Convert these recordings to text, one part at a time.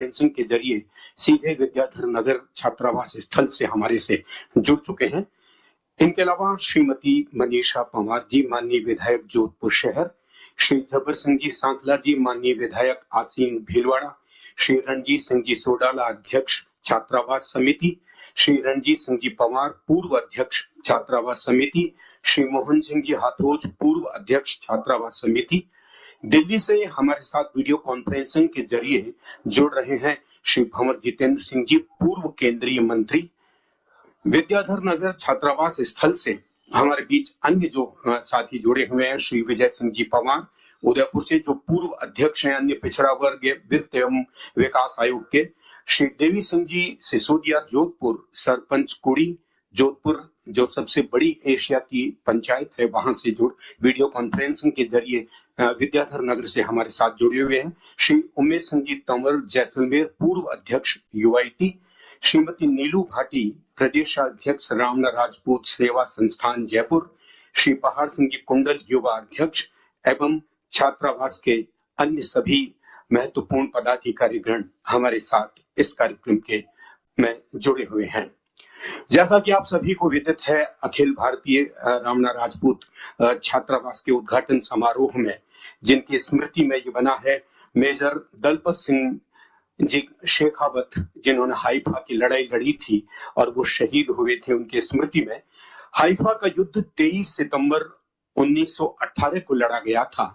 Conferencing के जरिए सीधे विद्याधर नगर छात्रावास स्थल से हमारे से जुड़ चुके हैं। इनके अलावा श्रीमती मनीषा पंवार जी, माननीय विधायक जोधपुर शहर, श्री जबर सिंह जी सांकला जी, माननीय विधायक आसीन भीलवाड़ा, श्री रणजीत सिंह जी सोडाला, अध्यक्ष छात्रावास समिति, श्री रणजीत सिंह जी पंवार, पूर्व अध्यक्ष छात्रावास समिति, श्री मोहन सिंह जी हाथोज, पूर्व अध्यक्ष छात्रावास समिति। दिल्ली से हमारे साथ वीडियो कॉन्फ्रेंसिंग के जरिए जुड़ रहे हैं श्री भंवर जितेंद्र सिंह जी, पूर्व केंद्रीय मंत्री। विद्याधर नगर छात्रावास स्थल से हमारे बीच अन्य जो साथी जुड़े हुए हैं, श्री विजय सिंह जी पंवार, उदयपुर से जो पूर्व अध्यक्ष हैं अन्य पिछड़ा वर्ग वित्त एवं विकास आयोग के, श्री देवी सिंह जी सिसोदिया जोधपुर, सरपंच कुड़ी जोधपुर, जो सबसे बड़ी एशिया की पंचायत है, वहां से जुड़ वीडियो कॉन्फ्रेंसिंग के जरिए विद्याधर नगर से हमारे साथ जुड़े हुए हैं, श्री उमेश सिंह जी तंवर जैसलमेर, पूर्व अध्यक्ष यूआईटी, श्रीमती नीलू भाटी, प्रदेश अध्यक्ष रामना राजपूत सेवा संस्थान जयपुर, श्री पहाड़ सिंह जी कुंडल, युवा अध्यक्ष, एवं छात्रावास के अन्य सभी महत्वपूर्ण पदाधिकारीगण हमारे साथ इस कार्यक्रम के में जुड़े हुए हैं। जैसा कि आप सभी को विदित है, अखिल भारतीय रामना राजपूत छात्रावास के उद्घाटन समारोह में जिनकी स्मृति में ये बना है, मेजर दलपत सिंह जी शेखावत, जिन्होंने हाइफा की लड़ाई लड़ी थी और वो शहीद हुए थे, उनकी स्मृति में हाइफा का युद्ध 23 सितंबर 1918 को लड़ा गया था।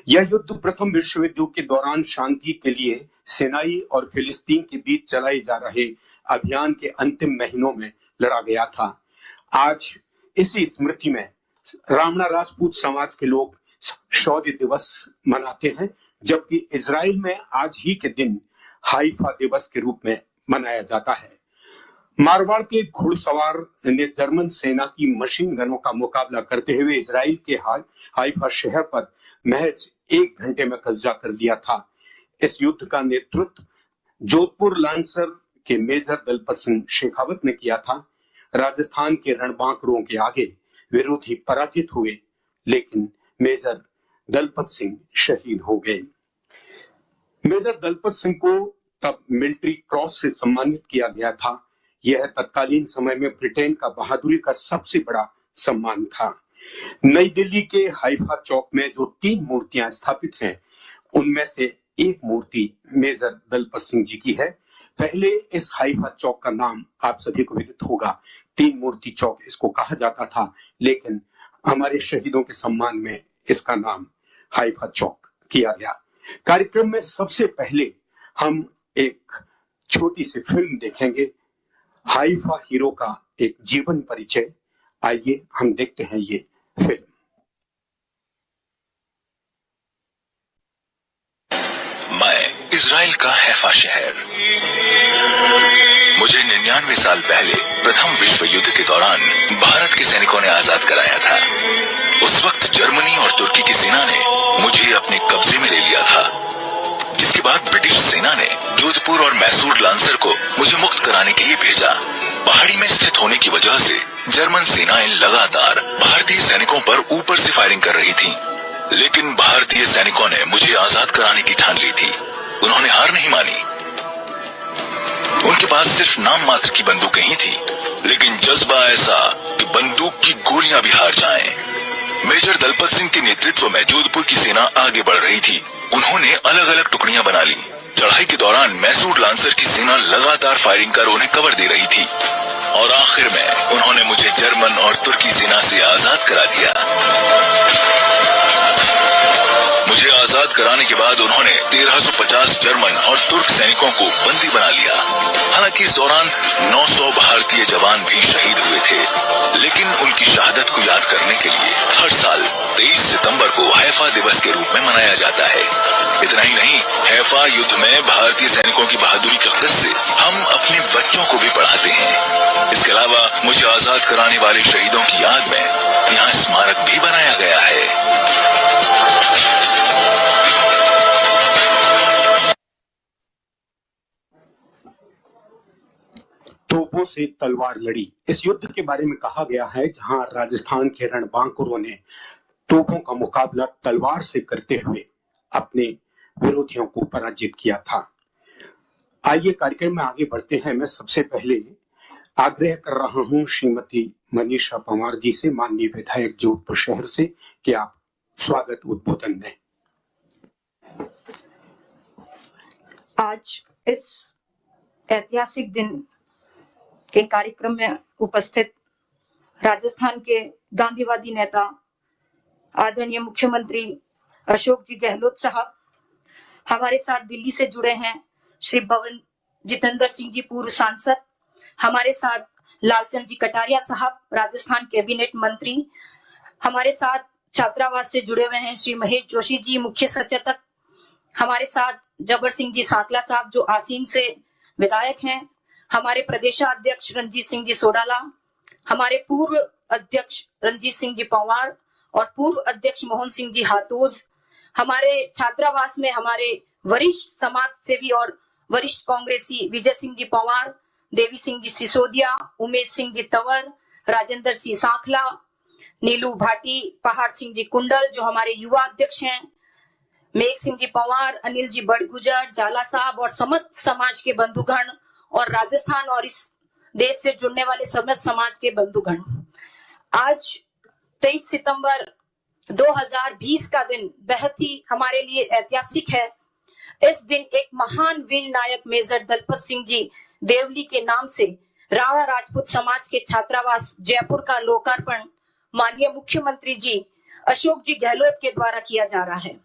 यह युद्ध प्रथम विश्व युद्ध के दौरान शांति के लिए सेनाई और फिलिस्तीन के बीच चलाए जा रहे अभियान के अंतिम महीनों में लड़ा गया था। आज इसी स्मृति में रामना राजपूत समाज के लोग शौर्य दिवस मनाते हैं, जबकि इजराइल में आज ही के दिन हाइफा दिवस के रूप में मनाया जाता है। मारवाड़ के घुड़सवार ने जर्मन सेना की मशीन गनों का मुकाबला करते हुए इजराइल के हाइफा शहर पर महज 1 घंटे में कब्जा कर लिया था। इस युद्ध का नेतृत्व जोधपुर लांसर के मेजर दलपत सिंह शेखावत ने किया था। राजस्थान के रणबांकुरों के आगे विरोधी पराजित हुए, लेकिन मेजर दलपत सिंह शहीद हो गए। मेजर दलपत सिंह को तब मिलिट्री क्रॉस से सम्मानित किया गया था। यह तत्कालीन समय में ब्रिटेन का बहादुरी का सबसे बड़ा सम्मान था। नई दिल्ली के हाइफा चौक में जो 3 मूर्तियां स्थापित हैं, उनमें से एक मूर्ति मेजर दलपत सिंह जी की है। पहले इस हाइफा चौक का नाम आप सभी को विदित होगा, 3 मूर्ति चौक इसको कहा जाता था, लेकिन हमारे शहीदों के सम्मान में इसका नाम हाइफा चौक किया गया। कार्यक्रम में सबसे पहले हम एक छोटी सी फिल्म देखेंगे, हाइफा हीरो का एक जीवन परिचय। आइए हम देखते हैं ये फिल्म। मैं इजराइल का हैफा शहर। मुझे 99 साल पहले प्रथम विश्व युद्ध के दौरान भारत के सैनिकों ने आजाद कराया था। उस वक्त जर्मनी और तुर्की की सेना ने मुझे अपने कब्जे में ले लिया था, जिसके बाद ब्रिटिश सेना ने जोधपुर और मैसूर लांसर को मुझे मुक्त कराने के लिए भेजा। पहाड़ी में स्थित होने की वजह से जर्मन सेनाएं लगातार भारतीय सैनिकों पर ऊपर से फायरिंग कर रही थीं, लेकिन भारतीय सैनिकों ने मुझे आजाद कराने की ठान ली थी। उन्होंने हार नहीं मानी। उनके पास सिर्फ नाम मात्र की बंदूकें ही थी, लेकिन जज्बा ऐसा कि बंदूक की गोलियां भी हार जाएं। मेजर दलपत सिंह के नेतृत्व में जोधपुर की सेना आगे बढ़ रही थी। उन्होंने अलग अलग टुकड़ियां बना ली। चढ़ाई के दौरान मैसूर लांसर की सेना लगातार फायरिंग कर उन्हें कवर दे रही थी और आखिर में उन्होंने मुझे जर्मन और तुर्की सेना से आजाद करा दिया। मुझे आजाद कराने के बाद उन्होंने 1350 जर्मन और तुर्क सैनिकों को बंदी बना लिया। हालांकि इस दौरान 900 भारतीय जवान भी शहीद हुए थे, लेकिन उनकी शहादत को याद करने के लिए हर साल 23 सितंबर को हैफा दिवस के रूप में मनाया जाता है। इतना ही नहीं, हैफा युद्ध में भारतीय सैनिकों की बहादुरी के किस्से हम अपने बच्चों को भी पढ़ाते हैं। इसके अलावा मुझे आजाद कराने वाले शहीदों की याद में यहाँ स्मारक भी बनाया गया है। तोपों से तलवार लड़ी, इस युद्ध के बारे में कहा गया है, जहां राजस्थान के रणबांकुरों ने तोपों का मुकाबला तलवार से करते हुए अपने विरोधियों को पराजित किया था। आइए कार्यक्रम में आगे बढ़ते हैं। मैं सबसे पहले आग्रह कर रहा हूं श्रीमती मनीषा पंवार जी से, माननीय विधायक जोधपुर शहर से, कि आप स्वागत उद्बोधन दें। आज इस ऐतिहासिक दिन के कार्यक्रम में उपस्थित राजस्थान के गांधीवादी नेता आदरणीय मुख्यमंत्री अशोक जी गहलोत साहब, हमारे साथ दिल्ली से जुड़े हैं श्री भवन जितेंद्र सिंह जी, पूर्व सांसद, हमारे साथ लालचंद जी कटारिया साहब, राजस्थान कैबिनेट मंत्री, हमारे साथ छात्रावास से जुड़े हुए हैं श्री महेश जोशी जी, मुख्य सचेतक, हमारे साथ जबर सिंह जी सांकला साहब जो आसीन से विधायक हैं, हमारे प्रदेशाध्यक्ष रंजीत सिंह जी सोडाला, हमारे पूर्व अध्यक्ष रंजीत सिंह जी पंवार और पूर्व अध्यक्ष मोहन सिंह जी हातोज, हमारे छात्रावास में हमारे वरिष्ठ समाज सेवी और वरिष्ठ कांग्रेसी विजय सिंह जी पंवार, देवी सिंह जी सिसोदिया, उमेश सिंह जी तंवर, राजेंद्र सिंह सांखला, नीलू भाटी, पहाड़ सिंह जी कुंडल जो हमारे युवा अध्यक्ष हैं, मेघ सिंह जी पंवार, अनिल जी बड़गुजर, जाला साहब और समस्त समाज के बंधुगण और राजस्थान और इस देश से जुड़ने वाले समस्त समाज के बंधुगण, आज 23 सितंबर 2020 का दिन बेहद ही हमारे लिए ऐतिहासिक है। इस दिन एक महान वीर नायक मेजर दलपत सिंह जी देवली के नाम से राणा राजपूत समाज के छात्रावास जयपुर का लोकार्पण माननीय मुख्यमंत्री जी अशोक जी गहलोत के द्वारा किया जा रहा है।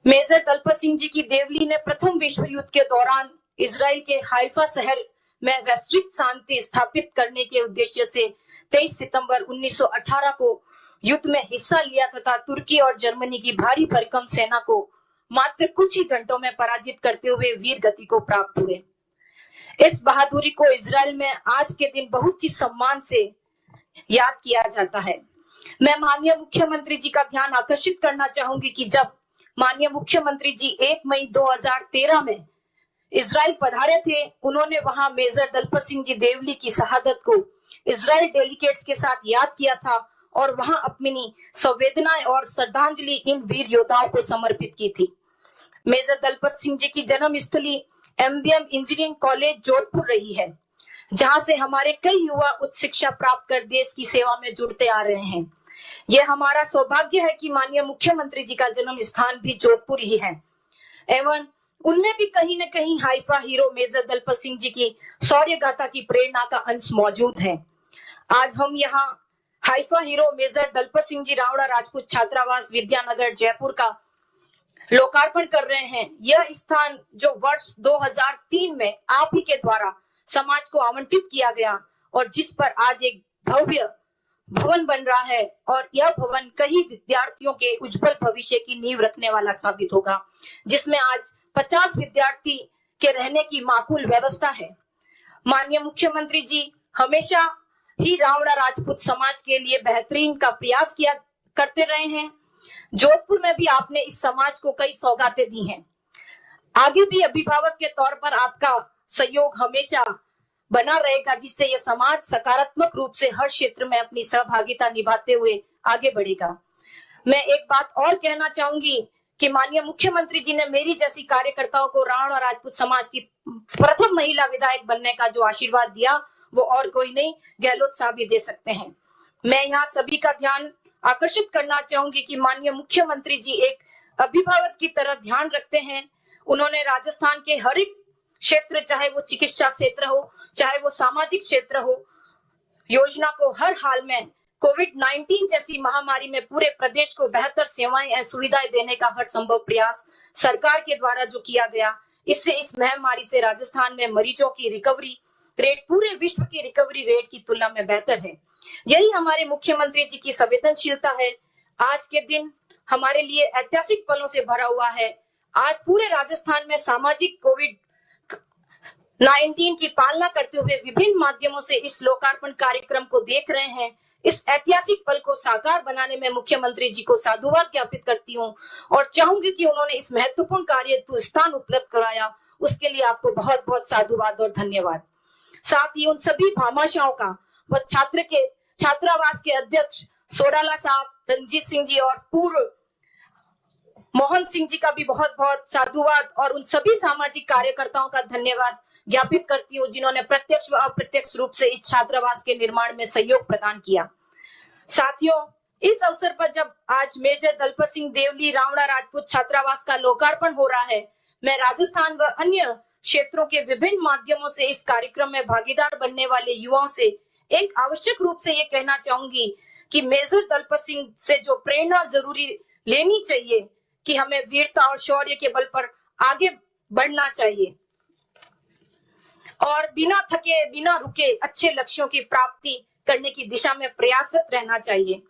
मेजर दलपत सिंह जी की देवली ने प्रथम विश्व युद्ध के दौरान इजराइल के हाइफा शहर में वैश्विक शांति स्थापित करने के उद्देश्य से 23 सितंबर 1918 को युद्ध में हिस्सा लिया तथा तुर्की और जर्मनी की भारी भरकम सेना को मात्र कुछ ही घंटों में पराजित करते हुए वीर गति को प्राप्त हुए। इस बहादुरी को इजराइल में आज के दिन बहुत ही सम्मान से याद किया जाता है। मैं माननीय मुख्यमंत्री जी का ध्यान आकर्षित करना चाहूंगी कि जब माननीय मुख्यमंत्री जी 1 मई 2013 में इजराइल पधारे थे, उन्होंने वहां मेजर दलपत सिंह जी देवली की शहादत को इजराइल डेलीगेट्स के साथ याद किया था और वहां अपनी संवेदनाएं और श्रद्धांजलि इन वीर योद्धाओं को समर्पित की थी। मेजर दलपत सिंह जी की जन्म स्थली MBM इंजीनियरिंग कॉलेज जोधपुर रही है, जहां से हमारे कई युवा उच्च शिक्षा प्राप्त कर देश की सेवा में जुड़ते आ रहे हैं। यह हमारा सौभाग्य है कि माननीय मुख्यमंत्री जी का जन्म स्थान भी जोधपुर ही है एवं उनमें भी कहीं न कहीं Haifa hero major Dalpat Singh ji की शौर्य गाथा की प्रेरणा का अंश मौजूद है। आज हम यहाँ Haifa hero major Dalpat Singh ji Rawada Rajput छात्रावास विद्यानगर जयपुर का लोकार्पण कर रहे हैं। यह स्थान जो वर्ष 2003 में आप ही के द्वारा समाज को आवंटित किया गया और जिस पर आज एक भव्य भवन बन रहा है और यह भवन कई विद्यार्थियों के उज्जवल भविष्य की नींव रखने वाला साबित होगा, जिसमें आज 50 विद्यार्थी के रहने की माकूल व्यवस्था है। माननीय मुख्यमंत्री जी हमेशा ही रावड़ा राजपूत समाज के लिए बेहतरीन का प्रयास किया करते रहे हैं। जोधपुर में भी आपने इस समाज को कई सौगातें दी हैं। आगे भी अभिभावक के तौर पर आपका सहयोग हमेशा बना रहेगा, जिससे यह समाज सकारात्मक रूप से हर क्षेत्र में अपनी सहभागिता निभाते हुए आगे बढ़ेगा। मैं एक बात और कहना चाहूंगी कि माननीय मुख्यमंत्री जी ने मेरी जैसी कार्यकर्ताओं को रावड़ा राजपूत समाज की प्रथम महिला विधायक बनने का जो आशीर्वाद दिया वो और कोई नहीं, गहलोत साहब ही दे सकते हैं। मैं यहाँ सभी का ध्यान आकर्षित करना चाहूंगी कि माननीय मुख्यमंत्री जी एक अभिभावक की तरह ध्यान रखते हैं। उन्होंने राजस्थान के हर एक क्षेत्र, चाहे वो चिकित्सा क्षेत्र हो, चाहे वो सामाजिक क्षेत्र हो, योजना को हर हाल में कोविड-19 जैसी महामारी में पूरे प्रदेश को बेहतर सेवाएं और सुविधाएं देने का हर संभव प्रयास सरकार के द्वारा जो किया गया, इससे इस महामारी से राजस्थान में मरीजों की रिकवरी रेट पूरे विश्व की रिकवरी रेट की तुलना में बेहतर है। यही हमारे मुख्यमंत्री जी की संवेदनशीलता है। आज के दिन हमारे लिए ऐतिहासिक पलों से भरा हुआ है। आज पूरे राजस्थान में सामाजिक कोविड-19 की पालना करते हुए विभिन्न माध्यमों से इस लोकार्पण कार्यक्रम को देख रहे हैं। इस ऐतिहासिक पल को साकार बनाने में मुख्यमंत्री जी को साधुवाद ज्ञापित करती हूँ और चाहूंगी कि उन्होंने इस महत्वपूर्ण कार्य को स्थान उपलब्ध कराया, उसके लिए आपको बहुत बहुत साधुवाद और धन्यवाद। साथ ही उन सभी भामाशाहों का व छात्रावास के अध्यक्ष सोडाला साहब, रंजीत सिंह जी और पूर्व मोहन सिंह जी का भी बहुत बहुत साधुवाद और उन सभी सामाजिक कार्यकर्ताओं का धन्यवाद ज्ञापित करती हूँ जिन्होंने प्रत्यक्ष व अप्रत्यक्ष रूप से इस छात्रावास के निर्माण में सहयोग प्रदान किया। साथियों, इस अवसर पर जब आज मेजर दलपत सिंह देवली रावणा राजपूत छात्रावास का लोकार्पण हो रहा है, मैं राजस्थान व अन्य क्षेत्रों के विभिन्न माध्यमों से इस कार्यक्रम में भागीदार बनने वाले युवाओं से एक आवश्यक रूप से ये कहना चाहूंगी कि मेजर दलपत सिंह से जो प्रेरणा जरूरी लेनी चाहिए कि हमें वीरता और शौर्य के बल पर आगे बढ़ना चाहिए और बिना थके बिना रुके अच्छे लक्ष्यों की प्राप्ति करने की दिशा में प्रयासरत रहना चाहिए।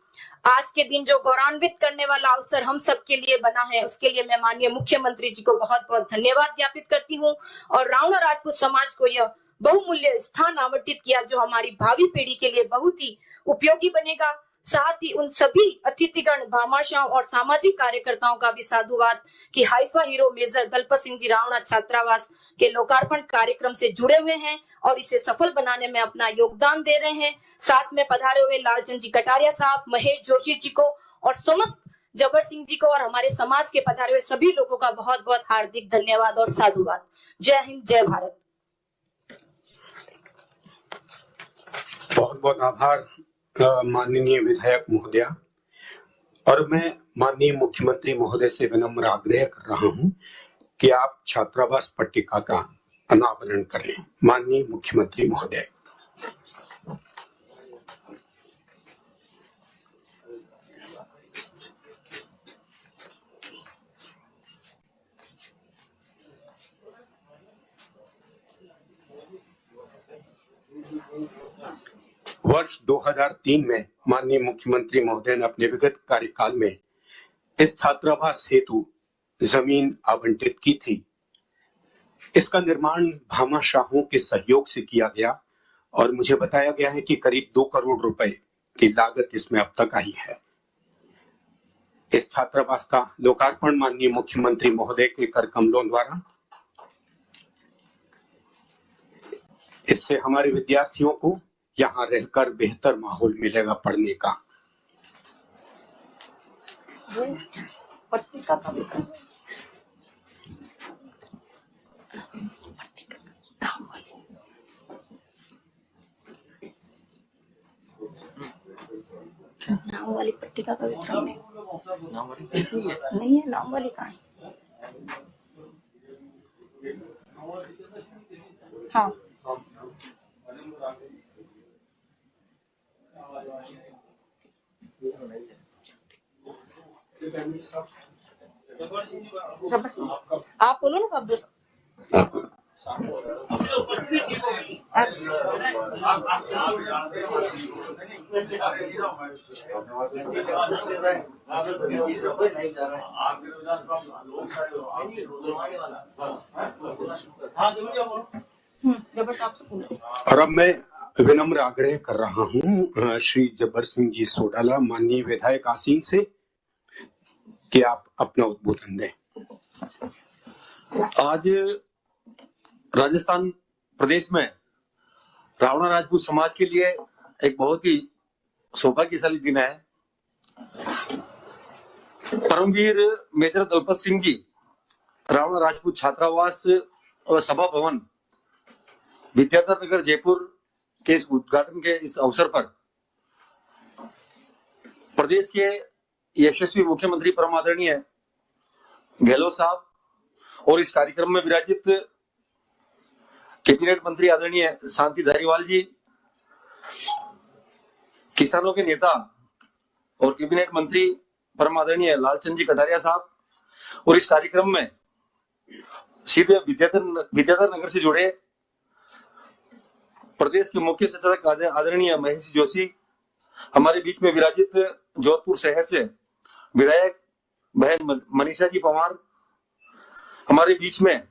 आज के दिन जो गौरवान्वित करने वाला अवसर हम सबके लिए बना है, उसके लिए मैं माननीय मुख्यमंत्री जी को बहुत बहुत धन्यवाद ज्ञापित करती हूँ और रावणा राजपूत समाज को यह बहुमूल्य स्थान आवंटित किया जो हमारी भावी पीढ़ी के लिए बहुत ही उपयोगी बनेगा। साथ ही उन सभी अतिथिगण, भामाशाहों और सामाजिक कार्यकर्ताओं का भी साधुवाद कि Haifa hero major Dalpat Singh ji Rawna छात्रावास के लोकार्पण कार्यक्रम से जुड़े हुए हैं और इसे सफल बनाने में अपना योगदान दे रहे हैं। साथ में पधारे हुए लालचंद जी कटारिया साहब, महेश जोशी जी को और समस्त जबर सिंह जी को और हमारे समाज के पधारे हुए सभी लोगों का बहुत बहुत हार्दिक धन्यवाद और साधुवाद। जय हिंद, जय भारत। बहुत बहुत आभार माननीय विधायक महोदया। और मैं माननीय मुख्यमंत्री महोदय से विनम्र आग्रह कर रहा हूं कि आप छात्रावास पट्टिका का अनावरण करें। माननीय मुख्यमंत्री महोदय। वर्ष 2003 में माननीय मुख्यमंत्री महोदय ने अपने विगत कार्यकाल में इस छात्रावास हेतु जमीन आवंटित की थी। इसका निर्माण भामाशाहों के सहयोग से किया गया और मुझे बताया गया है कि करीब 2 करोड़ रुपए की लागत इसमें अब तक आई है। इस छात्रावास का लोकार्पण माननीय मुख्यमंत्री महोदय के कर कमलों द्वारा इससे हमारे विद्यार्थियों को यहाँ रहकर बेहतर माहौल मिलेगा पढ़ने का। नाम वाली पट्टिका का वितरण नहीं है। नाम वाली कहाँ है? हाँ, आप बोलो ना सब। और अब मैं विनम्र आग्रह कर रहा हूं श्री जब्बर सिंह जी सोडाला, माननीय विधायक आसीन से, कि आप अपना उद्बोधन दें। आज राजस्थान प्रदेश में रावणा राजपूत समाज के लिए एक बहुत ही सौभाग्यशाली दिन है। परमवीर मेजर दलपत सिंह जी रावणा राजपूत छात्रावास और सभा भवन विद्याधर नगर जयपुर के इस उद्घाटन के इस अवसर पर प्रदेश के यशस्वी मुख्यमंत्री परम आदरणीय गहलोत साहब और इस कार्यक्रम में विराजित कैबिनेट मंत्री आदरणीय शांति धारीवाल जी, किसानों के नेता और कैबिनेट मंत्री परम आदरणीय लालचंद जी कटारिया साहब और इस कार्यक्रम में सीधे विद्याधर नगर से जुड़े प्रदेश के मुख्य सचेतक आदरणीय महेश जोशी, हमारे बीच में विराजित जोधपुर शहर से विधायक बहन मनीषा जी पवार, हमारे बीच में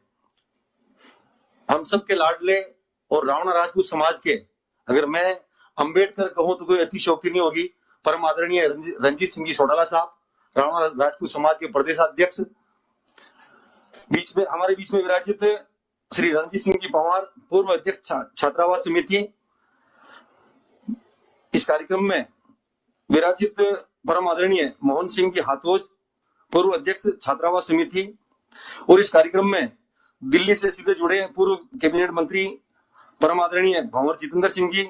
हम सब के लाडले और रावणा राजपूत समाज के, अगर मैं अंबेडकर कहूं तो कोई अतिशयोक्ति नहीं होगी, परम आदरणीय रणजीत सिंह जी सोडाला साहब, रावणा राजपूत समाज के प्रदेशाध्यक्ष, हमारे बीच में विराजित श्री रणजीत सिंह जी पवार, पूर्व अध्यक्ष छात्रावास समिति। इस कार्यक्रम में विराजित परम आदरणीय मोहन सिंह जी हाथोज, पूर्व अध्यक्ष छात्रावास समिति, और इस कार्यक्रम में दिल्ली से सीधे जुड़े पूर्व कैबिनेट मंत्री परम आदरणीय भंवर जितेंद्र सिंह जी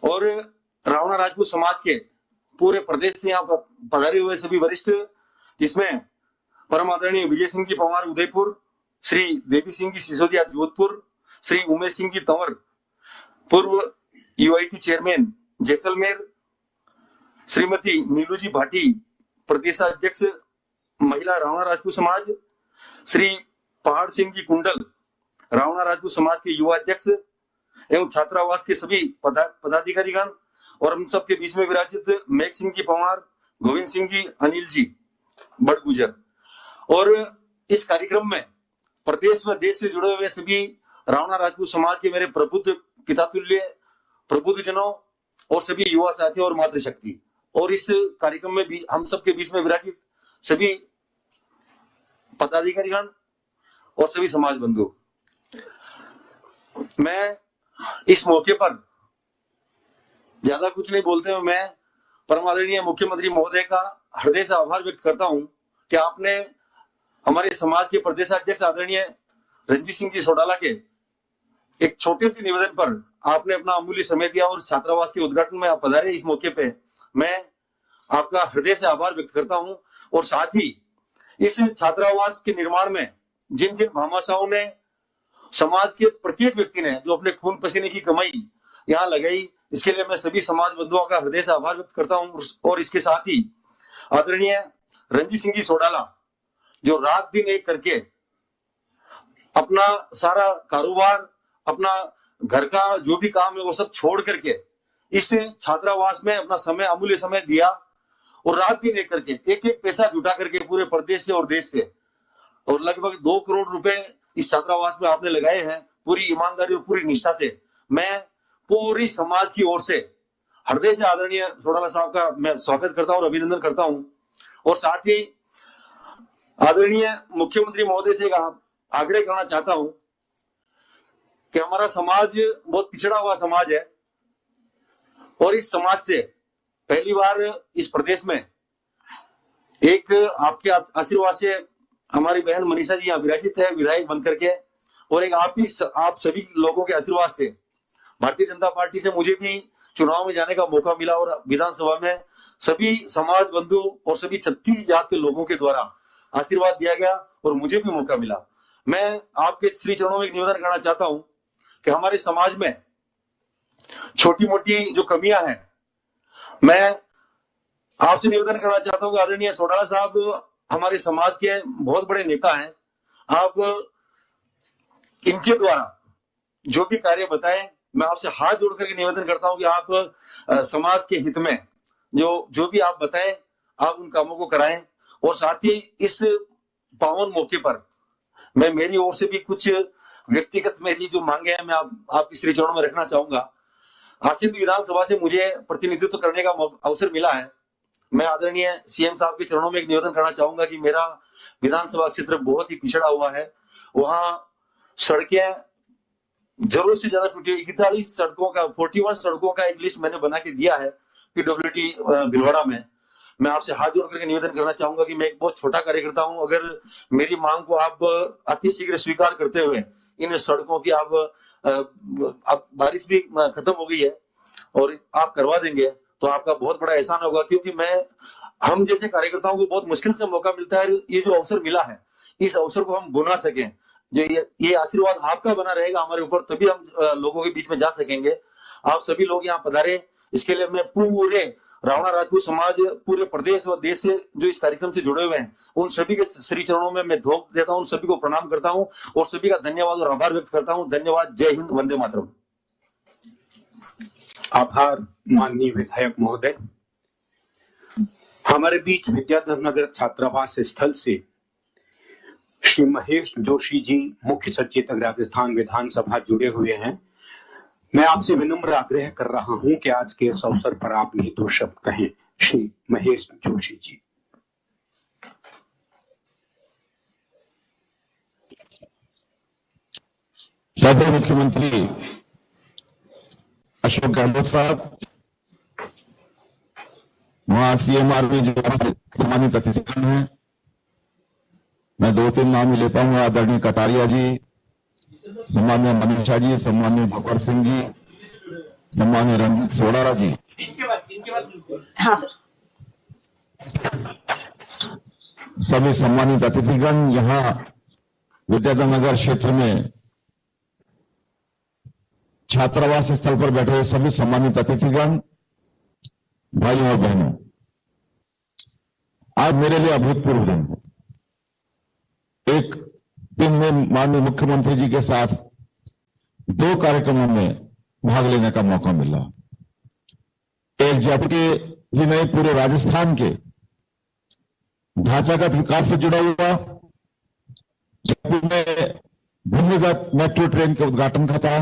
और रावणा राजपूत समाज के पूरे प्रदेश से यहाँ पधारे हुए सभी वरिष्ठ, जिसमें परम आदरणीय विजय सिंह जी पंवार उदयपुर, श्री देवी सिंह जी सिसोदिया जोधपुर, श्री उमेश सिंह जी तंवर पूर्व यूआईटी चेयरमैन जैसलमेर, श्रीमती नीलू जी भाटी प्रदेशाध्यक्ष महिला रावणा राजपूत समाज, श्री पहाड़ सिंह जी कुंडल रावणा राजपूत समाज के युवा अध्यक्ष एवं छात्रावास के सभी पदाधिकारीगण, और हम सबके बीच में विराजित मेघ सिंह जी पंवार, गोविंद सिंह जी, अनिल जी बड़गुजर। और इस कार्यक्रम में प्रदेश व देश से जुड़े हुए सभी रावणा राजपूत समाज के मेरे प्रबुद्ध पितातुल्य प्रबुद्ध जनों और सभी युवा साथियों और मातृशक्ति, और इस कार्यक्रम में भी हम सबके बीच में विराजित सभी पदाधिकारीगण और सभी समाज बंधु, मैं इस मौके पर ज्यादा कुछ नहीं बोलते हुए मैं परम आदरणीय मुख्यमंत्री महोदय का हृदय से आभार व्यक्त करता हूं कि आपने हमारे समाज के प्रदेशाध्यक्ष आदरणीय रंजीत सिंह जी सोडाला के एक छोटे से निवेदन पर आपने अपना अमूल्य समय दिया और छात्रावास के उद्घाटन में आप पधारे। इस मौके पे मैं आपका हृदय से आभार व्यक्त करता हूं, और साथ ही इस छात्रावास के निर्माण में जिन जिन भामाशाहों ने, समाज के प्रत्येक व्यक्ति ने जो अपने खून पसीने की कमाई यहाँ लगाई, इसके लिए मैं सभी समाज बंधुओं का हृदय से आभार व्यक्त करता हूं। और इसके साथ ही आदरणीय रंजीत सिंह जी सोडाला जो रात दिन एक करके अपना सारा कारोबार, अपना घर का जो भी काम है वो सब छोड़ करके इस छात्रावास में अपना समय, अमूल्य समय दिया, और रात दिन एक करके एक एक पैसा जुटा करके पूरे प्रदेश से और देश से, और लगभग 2 करोड़ रुपए इस छात्रावास में आपने लगाए हैं पूरी ईमानदारी और पूरी निष्ठा से। मैं पूरी समाज की ओर से हृदय से आदरणीय सोडाला साहब का मैं स्वागत करता हूं और अभिनंदन करता हूं, और साथ ही आदरणीय मुख्यमंत्री महोदय से आग्रह करना चाहता हूं कि हमारा समाज बहुत पिछड़ा हुआ समाज है, और इस समाज से पहली बार इस प्रदेश में एक आपके आशीर्वाद से हमारी बहन मनीषा जी यहाँ विराजित है विधायक बनकर के, और एक आप सभी लोगों के आशीर्वाद से भारतीय जनता पार्टी से मुझे भी चुनाव में जाने का मौका मिला, और विधानसभा में सभी समाज बंधु और सभी 36 जात के लोगों के द्वारा आशीर्वाद दिया गया और मुझे भी मौका मिला। मैं आपके श्री चरणों में एक निवेदन करना चाहता हूं कि हमारे समाज में छोटी मोटी जो कमियां हैं, मैं आपसे निवेदन करना चाहता हूं कि आदरणीय सोडाला साहब हमारे समाज के बहुत बड़े नेता हैं, आप इनके द्वारा जो भी कार्य बताएं, मैं आपसे हाथ जोड़ करके निवेदन करता हूं कि आप समाज के हित में जो भी आप बताएं आप उन कामों को कराएं। और साथ ही इस पावन मौके पर मैं मेरी ओर से भी कुछ व्यक्तिगत मेरी जो मांगे हैं मैं आपके श्री चरणों में रखना चाहूंगा। आसिंद विधानसभा से मुझे प्रतिनिधित्व करने का अवसर मिला है। मैं आदरणीय सीएम साहब के चरणों में एक निवेदन करना चाहूंगा कि मेरा विधानसभा क्षेत्र बहुत ही पिछड़ा हुआ है, वहां सड़कें जरूर से ज्यादा टूटी, 41 सड़कों का 41 सड़कों का एक लिस्ट मैंने बना के दिया है पीडब्ल्यूडी भिलवाड़ा में। मैं आपसे हाथ जोड़ करके निवेदन करना चाहूंगा कि मैं एक बहुत छोटा कार्यकर्ता हूं, अगर मेरी मांग को आप अति शीघ्र स्वीकार करते हुए इन सड़कों की आप बारिश भी खत्म हो गई है और आप करवा देंगे तो आपका बहुत बड़ा एहसान होगा, क्योंकि हम जैसे कार्यकर्ताओं को बहुत मुश्किल से मौका मिलता है। ये जो अवसर मिला है इस अवसर को हम बुना सकें, जो ये आशीर्वाद आपका बना रहेगा हमारे ऊपर, तभी हम लोगों के बीच में जा सकेंगे। आप सभी लोग यहाँ पधारे, इसके लिए मैं पूरे रावणा राजपूत समाज, पूरे प्रदेश और देश से जो इस कार्यक्रम से जुड़े हुए हैं उन सभी के श्री चरणों में मैं धोख देता हूं, उन सभी को प्रणाम करता हूं और सभी का धन्यवाद और आभार व्यक्त करता हूं। धन्यवाद। जय हिंद, वंदे मातरम। आभार माननीय विधायक महोदय। हमारे बीच विद्याधर नगर छात्रावास स्थल से श्री महेश जोशी जी, मुख्य सचेतक राजस्थान विधानसभा जुड़े हुए हैं। मैं आपसे विनम्र आग्रह कर रहा हूं कि आज के इस अवसर पर आप नहीं 2 शब्द कहें। श्री महेश जोशी जी। राज्य मुख्यमंत्री अशोक गहलोत साहब, वहां सीएमआर में जो सम्मानित अतिथिगण हैं। मैं 2-3 नाम ही ले पाऊंगा। आदरणीय कटारिया जी, सम्मान्य मनीषा जी, सम्मान्य भगवर सिंह जी, सम्मान्य रंजीत सोडारा जी, हाँ सर। सभी सम्मानित अतिथिगण, यहाँ विद्याधर नगर क्षेत्र में छात्रावास स्थल पर बैठे हुए सभी सम्मानित अतिथिगण, भाइयों और बहनों, आज मेरे लिए अभूतपूर्व दिन है। एक दिन में माननीय मुख्यमंत्री जी के साथ 2 कार्यक्रमों में भाग लेने का मौका मिला। एक जयपुर के ही नहीं, पूरे राजस्थान के ढांचागत विकास से जुड़ा हुआ, जयपुर में भूमिगत मेट्रो ट्रेन के उद्घाटन का था,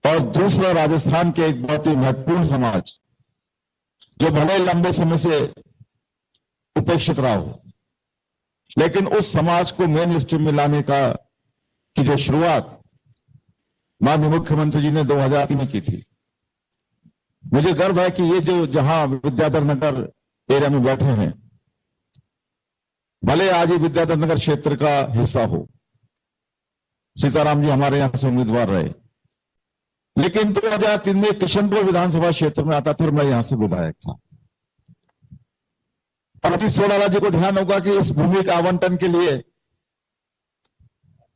और दूसरा राजस्थान के एक बहुत ही महत्वपूर्ण समाज जो भले लंबे समय से उपेक्षित रहा हो, लेकिन उस समाज को मेन स्ट्रीम में लाने की जो शुरुआत माननीय मुख्यमंत्री जी ने 2003 में की थी। मुझे गर्व है कि ये जो जहां विद्याधर नगर एरिया में बैठे हैं, भले आज ये विद्याधर नगर क्षेत्र का हिस्सा हो, सीताराम जी हमारे यहां से उम्मीदवार रहे, लेकिन 2003 में किशनपुर विधानसभा क्षेत्र में आता था और मैं यहां से विधायक था। और अभी सोडारा जी को ध्यान होगा कि इस भूमि का आवंटन के लिए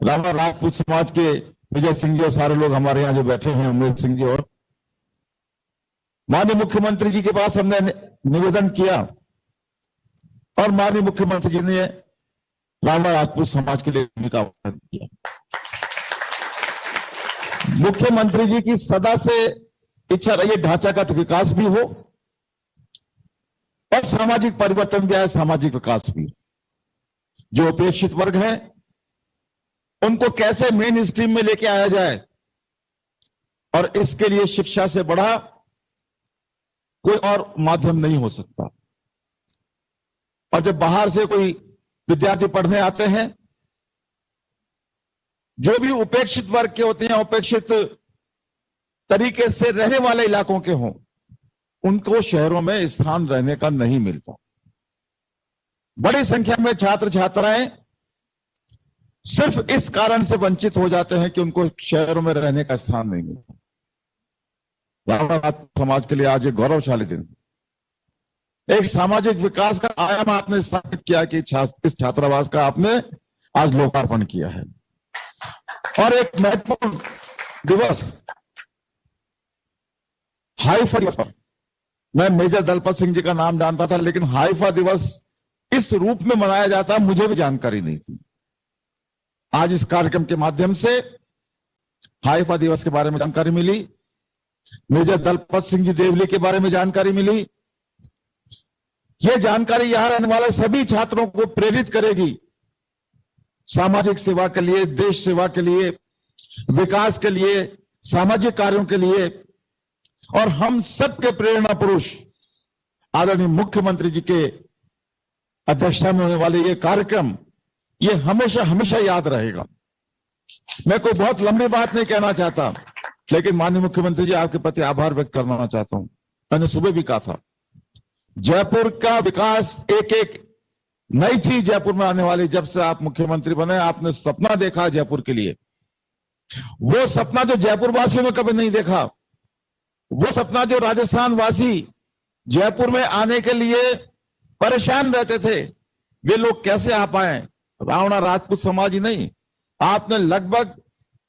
राणा राजपूत समाज के विजय सिंह जी और सारे लोग हमारे यहां जो बैठे हैं, उमेश सिंह जी, और माननीय मुख्यमंत्री जी के पास हमने निवेदन किया और माननीय मुख्यमंत्री जी ने राणा राजपूत समाज के लिए भूमि का आवंटन किया। मुख्यमंत्री जी की सदा से इच्छा रही ढांचागत विकास भी हो और सामाजिक परिवर्तन भी आए, सामाजिक विकास भी। जो उपेक्षित वर्ग हैं उनको कैसे मेन स्ट्रीम में लेके आया जाए, और इसके लिए शिक्षा से बड़ा कोई और माध्यम नहीं हो सकता। और जब बाहर से कोई विद्यार्थी पढ़ने आते हैं, जो भी उपेक्षित वर्ग के होते हैं, उपेक्षित तरीके से रहने वाले इलाकों के हों, उनको शहरों में स्थान रहने का नहीं मिलता। बड़ी संख्या में छात्र छात्राएं सिर्फ इस कारण से वंचित हो जाते हैं कि उनको शहरों में रहने का स्थान नहीं मिलता। राणा समाज के लिए आज एक गौरवशाली दिन, एक सामाजिक विकास का आयाम आपने स्थापित किया कि इस छात्रावास का आपने आज लोकार्पण किया है। और एक महत्वपूर्ण दिवस हाइफा दिवस पर, मैं मेजर दलपत सिंह जी का नाम जानता था, लेकिन हाइफा दिवस इस रूप में मनाया जाता मुझे भी जानकारी नहीं थी। आज इस कार्यक्रम के माध्यम से हाइफा दिवस के बारे में जानकारी मिली, मेजर दलपत सिंह जी देवली के बारे में जानकारी मिली। यह जानकारी यहां रहने वाले सभी छात्रों को प्रेरित करेगी सामाजिक सेवा के लिए, देश सेवा के लिए, विकास के लिए, सामाजिक कार्यों के लिए। और हम सबके प्रेरणा पुरुष आदरणीय मुख्यमंत्री जी के अध्यक्षता में होने वाले ये कार्यक्रम, ये हमेशा हमेशा याद रहेगा। मैं कोई बहुत लंबी बात नहीं कहना चाहता, लेकिन माननीय मुख्यमंत्री जी आपके प्रति आभार व्यक्त करना चाहता हूं। मैंने सुबह भी कहा था, जयपुर का विकास एक एक नई चीज जयपुर में आने वाली। जब से आप मुख्यमंत्री बने, आपने सपना देखा जयपुर के लिए, वो सपना जो जयपुर वासियों ने कभी नहीं देखा, वो सपना जो राजस्थान वासी जयपुर में आने के लिए परेशान रहते थे, वे लोग कैसे आ पाए। राणा राजपूत समाज ही नहीं, आपने लगभग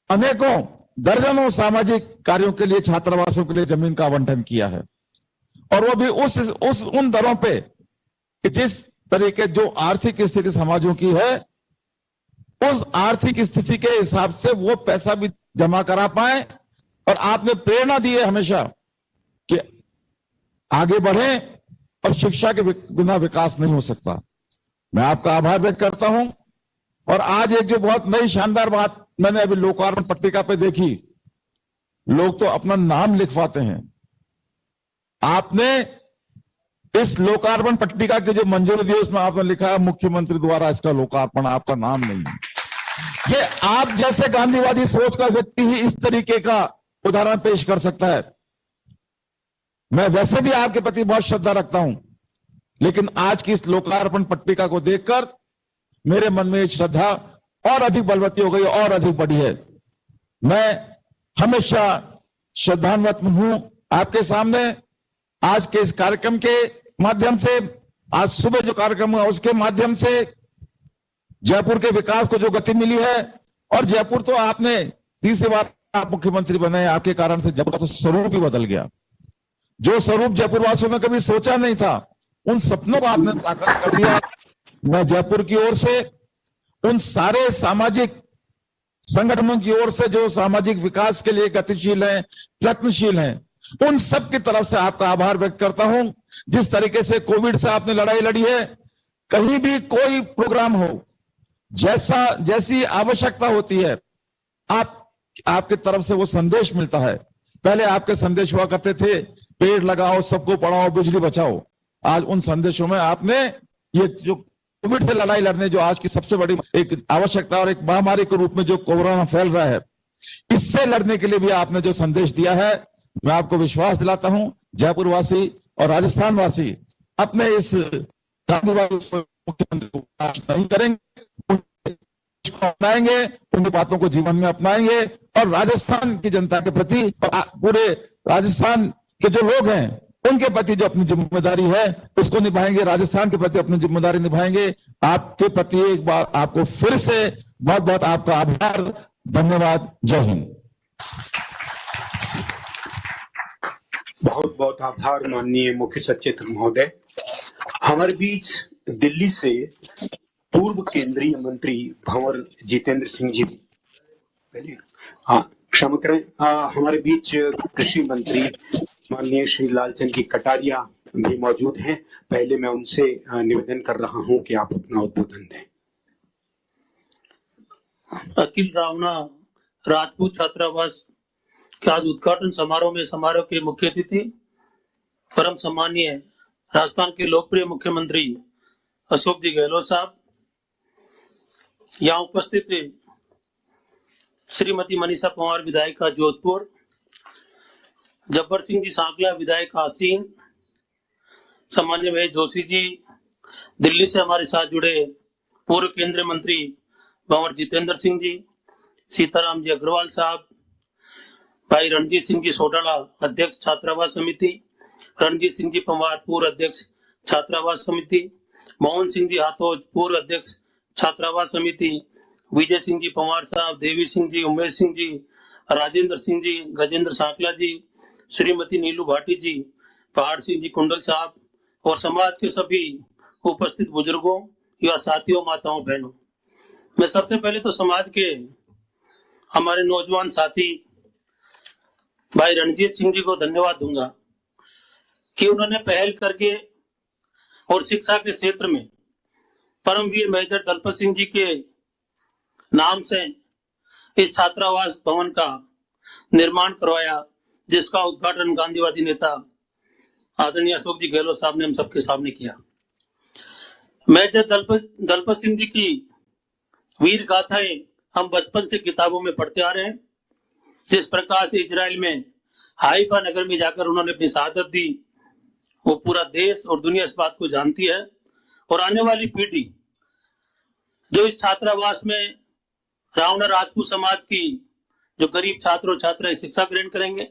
अनेकों दर्जनों सामाजिक कार्यों के लिए, छात्रावासों के लिए जमीन का आवंटन किया है, और वो भी उन दरों पे कि जिस तरीके जो आर्थिक स्थिति समाजों की है, उस आर्थिक स्थिति के हिसाब से वो पैसा भी जमा करा पाए। और आपने प्रेरणा दी है हमेशा कि आगे बढ़े, और शिक्षा के बिना विकास नहीं हो सकता। मैं आपका आभार व्यक्त करता हूं। और आज एक जो बहुत नई शानदार बात मैंने अभी लोकार्पण पट्टिका पे देखी, लोग तो अपना नाम लिखवाते हैं। आपने इस लोकार्पण पट्टिका की जो मंजूरी दी, उसमें आपने लिखा है मुख्यमंत्री द्वारा इसका लोकार्पण, आपका नाम नहीं है। ये आप जैसे गांधीवादी सोच का व्यक्ति ही इस तरीके का उदाहरण पेश कर सकता है। मैं वैसे भी आपके प्रति बहुत श्रद्धा रखता हूं, लेकिन आज की इस लोकार्पण पट्टिका को देखकर मेरे मन में श्रद्धा और अधिक बलवती हो गई और अधिक बढ़ी है। मैं हमेशा श्रद्धान्वित हूं आपके सामने। आज के इस कार्यक्रम के माध्यम से, आज सुबह जो कार्यक्रम हुआ उसके माध्यम से जयपुर के विकास को जो गति मिली है, और जयपुर तो आपने तीसरी बार आप मुख्यमंत्री बने, आपके कारण से जयपुर का तो स्वरूप ही बदल गया। जो स्वरूप जयपुर वासियों ने कभी सोचा नहीं था, उन सपनों को आपने साकार कर दिया। मैं जयपुर की ओर से, उन सारे सामाजिक संगठनों की ओर से जो सामाजिक विकास के लिए गतिशील हैं, प्रयत्नशील हैं, उन सब की तरफ से आपका आभार व्यक्त करता हूं। जिस तरीके से कोविड से आपने लड़ाई लड़ी है, कहीं भी कोई प्रोग्राम हो, जैसी आवश्यकता होती है, आपकी तरफ से वो संदेश मिलता है। पहले आपके संदेश हुआ करते थे, पेड़ लगाओ, सबको पढ़ाओ, बिजली बचाओ। आज उन संदेशों में आपने ये जो कोविड से लड़ाई लड़ने, जो आज की सबसे बड़ी एक आवश्यकता और एक महामारी के रूप में जो कोरोना फैल रहा है, इससे लड़ने के लिए भी आपने जो संदेश दिया है, मैं आपको विश्वास दिलाता हूं जयपुर वासी और राजस्थान वासी अपने इस गांधीवादी मुख्यमंत्री को नहीं करेंगे, अपनाएंगे, उन बातों को जीवन में अपनाएंगे और राजस्थान की जनता के प्रति, पूरे राजस्थान के जो लोग हैं उनके प्रति जो अपनी जिम्मेदारी है उसको निभाएंगे, राजस्थान के प्रति अपनी जिम्मेदारी निभाएंगे। आपके प्रति एक बार आपको फिर से बहुत बहुत आपका आभार, धन्यवाद, जय हिंद। बहुत बहुत आभार माननीय मुख्य सचेतक महोदय। हमारे बीच दिल्ली से पूर्व केंद्रीय मंत्री भंवर जितेंद्र सिंह जी, क्षमा करें, हमारे बीच कृषि मंत्री माननीय श्री लालचंद जी कटारिया भी मौजूद हैं। पहले मैं उनसे निवेदन कर रहा हूं कि आप अपना उद्बोधन दें। अखिल रावणा राजपूत छात्रावास के आज उद्घाटन समारोह के मुख्य अतिथि परम सम्मानीय राजस्थान के लोकप्रिय मुख्यमंत्री अशोक जी गहलोत साहब, यहाँ उपस्थित श्रीमती मनीषा पंवार विधायिका जोधपुर, जब्बर सिंह जी सांकला विधायक आसीन, सम्मान्य महेश जोशी जी, दिल्ली से हमारे साथ जुड़े पूर्व केंद्रीय मंत्री भंवर जितेंद्र सिंह जी, सीताराम जी अग्रवाल साहब, भाई रणजीत सिंह जी सोडाला अध्यक्ष छात्रावास समिति, रणजीत सिंह जी पंवार पूर्व अध्यक्ष छात्रावास समिति, मोहन सिंह जी हाथोज पूर्व अध्यक्ष छात्रावास समिति, विजय सिंह जी पंवार साहब, देवी सिंह जी, उमेश सिंह जी, राजेंद्र सिंह जी, गजेंद्र सांकला जी, श्रीमती नीलू भाटी जी, पहाड़ सिंह जी कुंडल साहब और समाज के सभी उपस्थित बुजुर्गों या साथियों, माताओं, बहनों, मैं सबसे पहले तो समाज के हमारे नौजवान साथी भाई रणजीत सिंह जी को धन्यवाद दूंगा कि उन्होंने पहल करके और शिक्षा के क्षेत्र में परमवीर मेजर दलपत सिंह जी के नाम से इस छात्रावास भवन का निर्माण करवाया, जिसका उद्घाटन गांधीवादी नेता आदरणीय अशोक जी गहलोत साहब ने हम सबके सामने किया। मेजर दलपत सिंह जी की वीर गाथाएं हम बचपन से किताबों में पढ़ते आ रहे हैं। जिस प्रकार से इजराइल में हाइफा नगर में जाकर उन्होंने अपनी शहादत दी, वो पूरा देश और दुनिया इस बात को जानती है। और आने वाली पीढ़ी जो इस छात्रावास में रावणा राजपूत समाज की जो गरीब छात्र और छात्राएं शिक्षा ग्रहण करेंगे,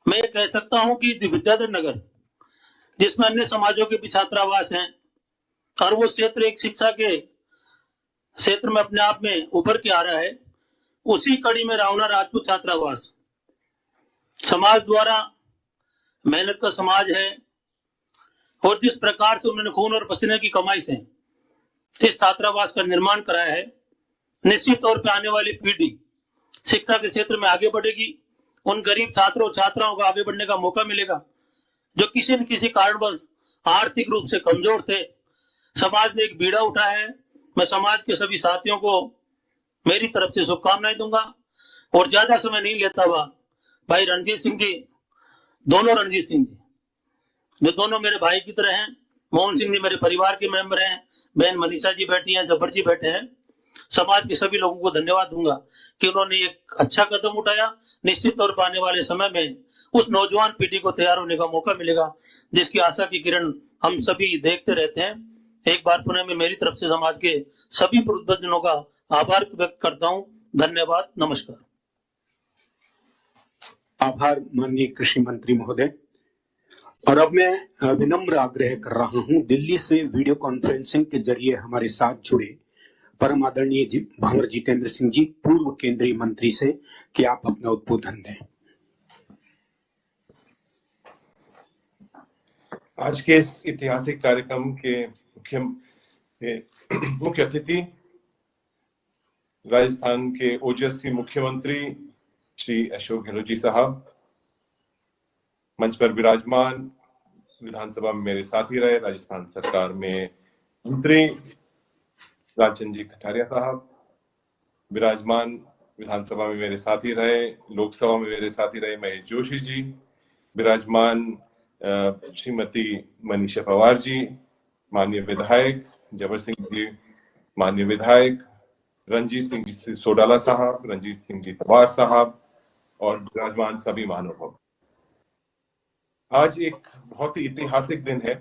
मैं ये कह सकता हूं कि विद्याधर नगर, जिसमें अन्य समाजों के भी छात्रावास हैं, और वो क्षेत्र एक शिक्षा के क्षेत्र में अपने आप में उभर के आ रहा है, उसी कड़ी में रावणा राजपूत छात्रावास समाज द्वारा मेहनत का समाज है। और जिस प्रकार से उन्होंने खून और पसीने की कमाई से इस छात्रावास का निर्माण कराया है, निश्चित तौर पर आने वाली पीढ़ी शिक्षा के क्षेत्र में आगे बढ़ेगी। उन गरीब छात्रों और छात्राओं को आगे बढ़ने का मौका मिलेगा जो किसी न किसी कारणवश आर्थिक रूप से कमजोर थे। समाज ने एक बीड़ा उठाया है। मैं समाज के सभी साथियों को मेरी तरफ से शुभकामनाएं दूंगा। और ज्यादा समय नहीं लेता हुआ भाई रणजीत सिंह जी, दोनों रणजीत सिंह जी जो दोनों मेरे भाई की तरह हैं, मोहन सिंह जी मेरे परिवार के मेंबर हैं, बहन मनीषा जी बैठी हैं, जब्बर जी बैठे हैं, समाज के सभी लोगों को धन्यवाद दूंगा कि उन्होंने एक अच्छा कदम उठाया। निश्चित तौर पर आने वाले समय में उस नौजवान पीढ़ी को तैयार होने का मौका मिलेगा जिसकी आशा की किरण हम सभी देखते रहते हैं। एक बार पुनः मैं मेरी तरफ से समाज के सभी प्रबुद्धजनों का आभार व्यक्त करता हूं। धन्यवाद, नमस्कार। आभार माननीय कृषि मंत्री महोदय। और अब मैं विनम्र आग्रह कर रहा हूं, दिल्ली से वीडियो कॉन्फ्रेंसिंग के जरिए हमारे साथ जुड़े परम आदरणीय भंवर जितेंद्र सिंह जी, पूर्व केंद्रीय मंत्री से, कि आप अपना उद्बोधन दें। आज के इस ऐतिहासिक कार्यक्रम के मुख्य अतिथि राजस्थान के ओजस्वी मुख्यमंत्री श्री अशोक गहलोत जी साहब, मंच पर विराजमान विधानसभा में मेरे साथी रहे राजस्थान सरकार में मंत्री लालचंद जी कटारिया साहब, विराजमान विधानसभा में मेरे साथी रहे, लोकसभा में मेरे साथी रहे महेश जोशी जी, विराजमान श्रीमती मनीषा पवार जी, माननीय विधायक जबर सिंह जी, माननीय विधायक रंजीत सिंह जी सोडाला साहब, रंजीत सिंह जी पवार साहब और विराजमान सभी महानुभाव। आज एक बहुत ही ऐतिहासिक दिन है,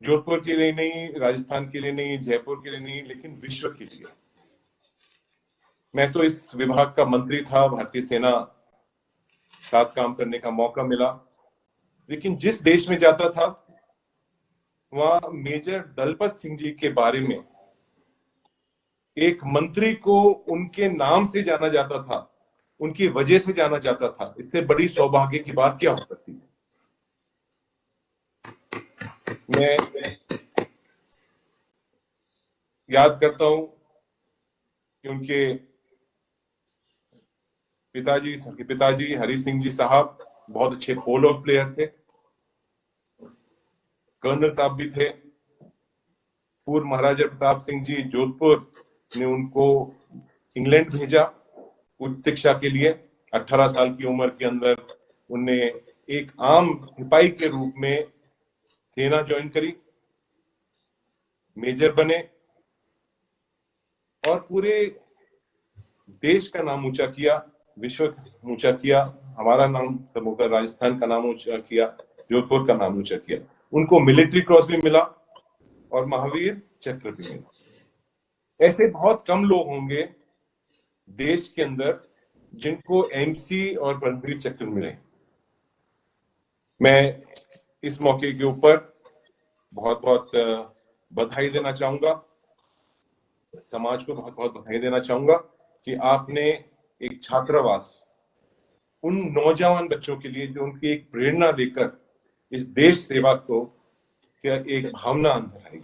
जोधपुर के लिए नहीं, राजस्थान के लिए नहीं, जयपुर के लिए नहीं, लेकिन विश्व के लिए। मैं तो इस विभाग का मंत्री था, भारतीय सेना साथ काम करने का मौका मिला, लेकिन जिस देश में जाता था वहां मेजर दलपत सिंह जी के बारे में एक मंत्री को उनके नाम से जाना जाता था, उनकी वजह से जाना जाता था। इससे बड़ी सौभाग्य की बात क्या हो सकती है। मैं याद करता हूं कि उनके पिताजी हरि सिंह जी साहब बहुत अच्छे पोलो प्लेयर थे, कर्नल साहब भी थे। पूर्व महाराजा प्रताप सिंह जी जोधपुर ने उनको इंग्लैंड भेजा उच्च शिक्षा के लिए। 18 साल की उम्र के अंदर उनने एक आम सिपाही के रूप में सेना ज्वाइन करी, मेजर बने और पूरे देश का नाम ऊंचा किया, विश्व ऊंचा किया, हमारा नाम समूह राजस्थान का नाम ऊंचा किया, जोधपुर का नाम ऊंचा किया। उनको मिलिट्री क्रॉस भी मिला और महावीर चक्र भी मिला। ऐसे बहुत कम लोग होंगे देश के अंदर जिनको एमसी और परमवीर चक्र मिले। मैं इस मौके के ऊपर बहुत बहुत बधाई देना चाहूंगा, समाज को बहुत बहुत बधाई देना चाहूंगा कि आपने एक छात्रावास उन नौजवान बच्चों के लिए जो उनकी एक प्रेरणा लेकर इस देश सेवा को क्या एक भावना अंदर आई।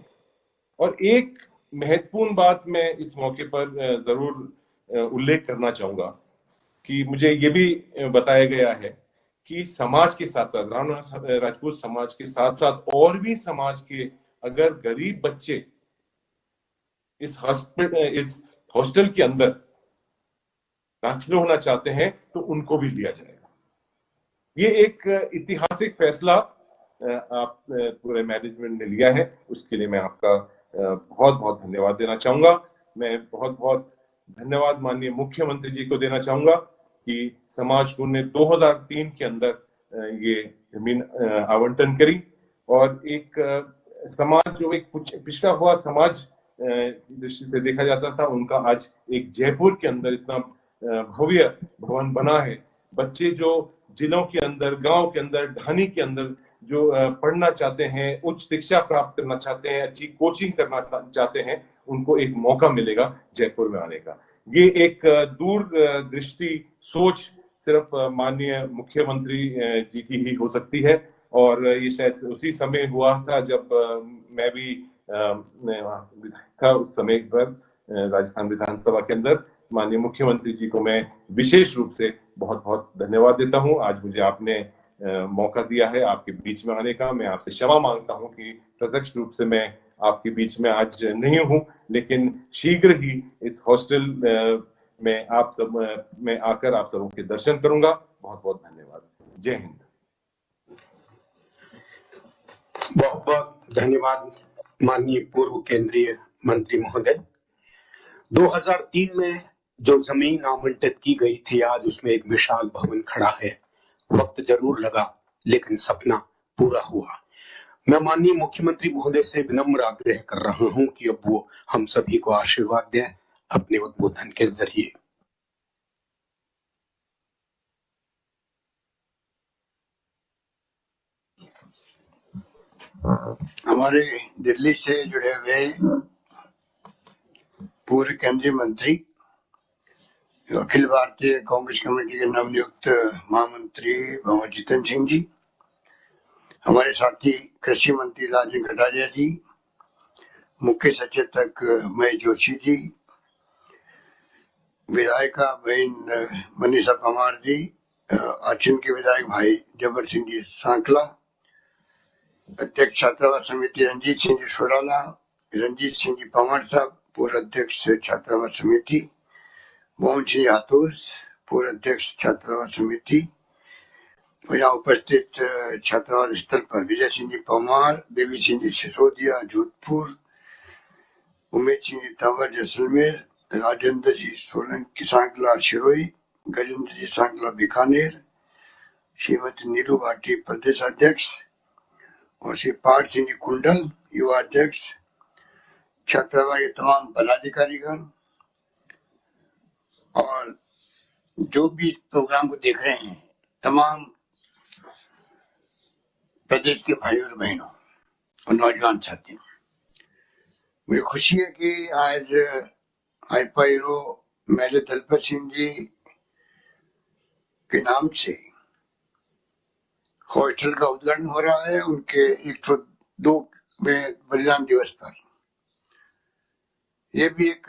और एक महत्वपूर्ण बात मैं इस मौके पर जरूर उल्लेख करना चाहूंगा कि मुझे ये भी बताया गया है कि समाज के साथ साथ राजपूत समाज के साथ साथ और भी समाज के अगर गरीब बच्चे इस हॉस्टल के अंदर दाखिल होना चाहते हैं तो उनको भी लिया जाएगा। ये एक ऐतिहासिक फैसला आप पूरे मैनेजमेंट ने लिया है, उसके लिए मैं आपका बहुत बहुत धन्यवाद देना चाहूंगा। मैं बहुत बहुत धन्यवाद माननीय मुख्यमंत्री जी को देना चाहूंगा कि समाज को ने 2003 के अंदर ये जमीन आवंटन करी और एक समाज जो एक पिछड़ा हुआ समाज दृष्टि से देखा जाता था, उनका आज एक जयपुर के अंदर इतना भव्य भवन बना है। बच्चे जो जिलों के अंदर, गांव के अंदर, ढानी के अंदर जो पढ़ना चाहते हैं, उच्च शिक्षा प्राप्त करना चाहते हैं, अच्छी कोचिंग करना चाहते हैं, उनको एक मौका मिलेगा जयपुर में आने का। ये एक दूर दृष्टि सोच सिर्फ माननीय मुख्यमंत्री जी की ही हो सकती है और ये शायद उसी समय हुआ था जब मैं भी विधायक था। उस समय पर राजस्थान विधानसभा के अंदर माननीय मुख्यमंत्री जी को मैं विशेष रूप से बहुत बहुत धन्यवाद देता हूं। आज मुझे आपने मौका दिया है आपके बीच में आने का। मैं आपसे क्षमा मांगता हूं कि प्रत्यक्ष रूप से मैं आपके बीच में आज नहीं हूं, लेकिन शीघ्र ही इस हॉस्टल में आप सब मैं आकर आप सबों के दर्शन करूंगा। बहुत बहुत धन्यवाद। जय हिंद। बहुत बहुत धन्यवाद माननीय पूर्व केंद्रीय मंत्री महोदय। 2003 में जो जमीन आवंटित की गई थी, आज उसमें एक विशाल भवन खड़ा है। वक्त जरूर लगा लेकिन सपना पूरा हुआ। मैं माननीय मुख्यमंत्री महोदय से विनम्र आग्रह कर रहा हूं कि अब वो हम सभी को आशीर्वाद दें अपने उद्बोधन के जरिए। हमारे दिल्ली से जुड़े हुए पूर्व केंद्रीय मंत्री, अखिल भारतीय कांग्रेस कमेटी के नवनियुक्त महामंत्री भंवर जीतन सिंह जी, हमारे साथी कृषि मंत्री लालजी कटारिया जी, मुख्य सचेतक महेश जोशी जी, विधायिका बहन मनीषा परमार जी, आचरण के विधायक भाई जब्बर सिंह जी सांकला, अध्यक्ष छात्रावास समिति रंजीत सिंह जी सोडाला, रंजीत सिंह जी पंवार साहब, पूर्व अध्यक्ष छात्रावास समिति, मोहन सिंह हाथूस, पूर्व अध्यक्ष छात्रावास समिति, और यहाँ उपस्थित छात्रावास स्थल पर विजय सिंह जी परमार, देवी सिंह जी सिसोदिया जोधपुर, उमेश सिंह जी तंवर जैसलमेर, राजेंद्र जी सोलंकी सांकला शिरोई, गजेंद्र जी सांकला बीकानेर, श्रीमती नीलू भाटी प्रदेश अध्यक्ष, और श्री पार्थ सिंह जी कुंडल युवा अध्यक्ष, छात्रावास के तमाम पदाधिकारीगण और जो भी प्रोग्राम को देख रहे हैं तमाम प्रदेश के भाई और बहनों और नौजवान साथियों, मुझे खुशी है कि आज आईपा हीरो मेजर दलपत सिंह जी के नाम से हॉस्टल का उद्घाटन हो रहा है उनके 102 में बलिदान दिवस पर। यह भी एक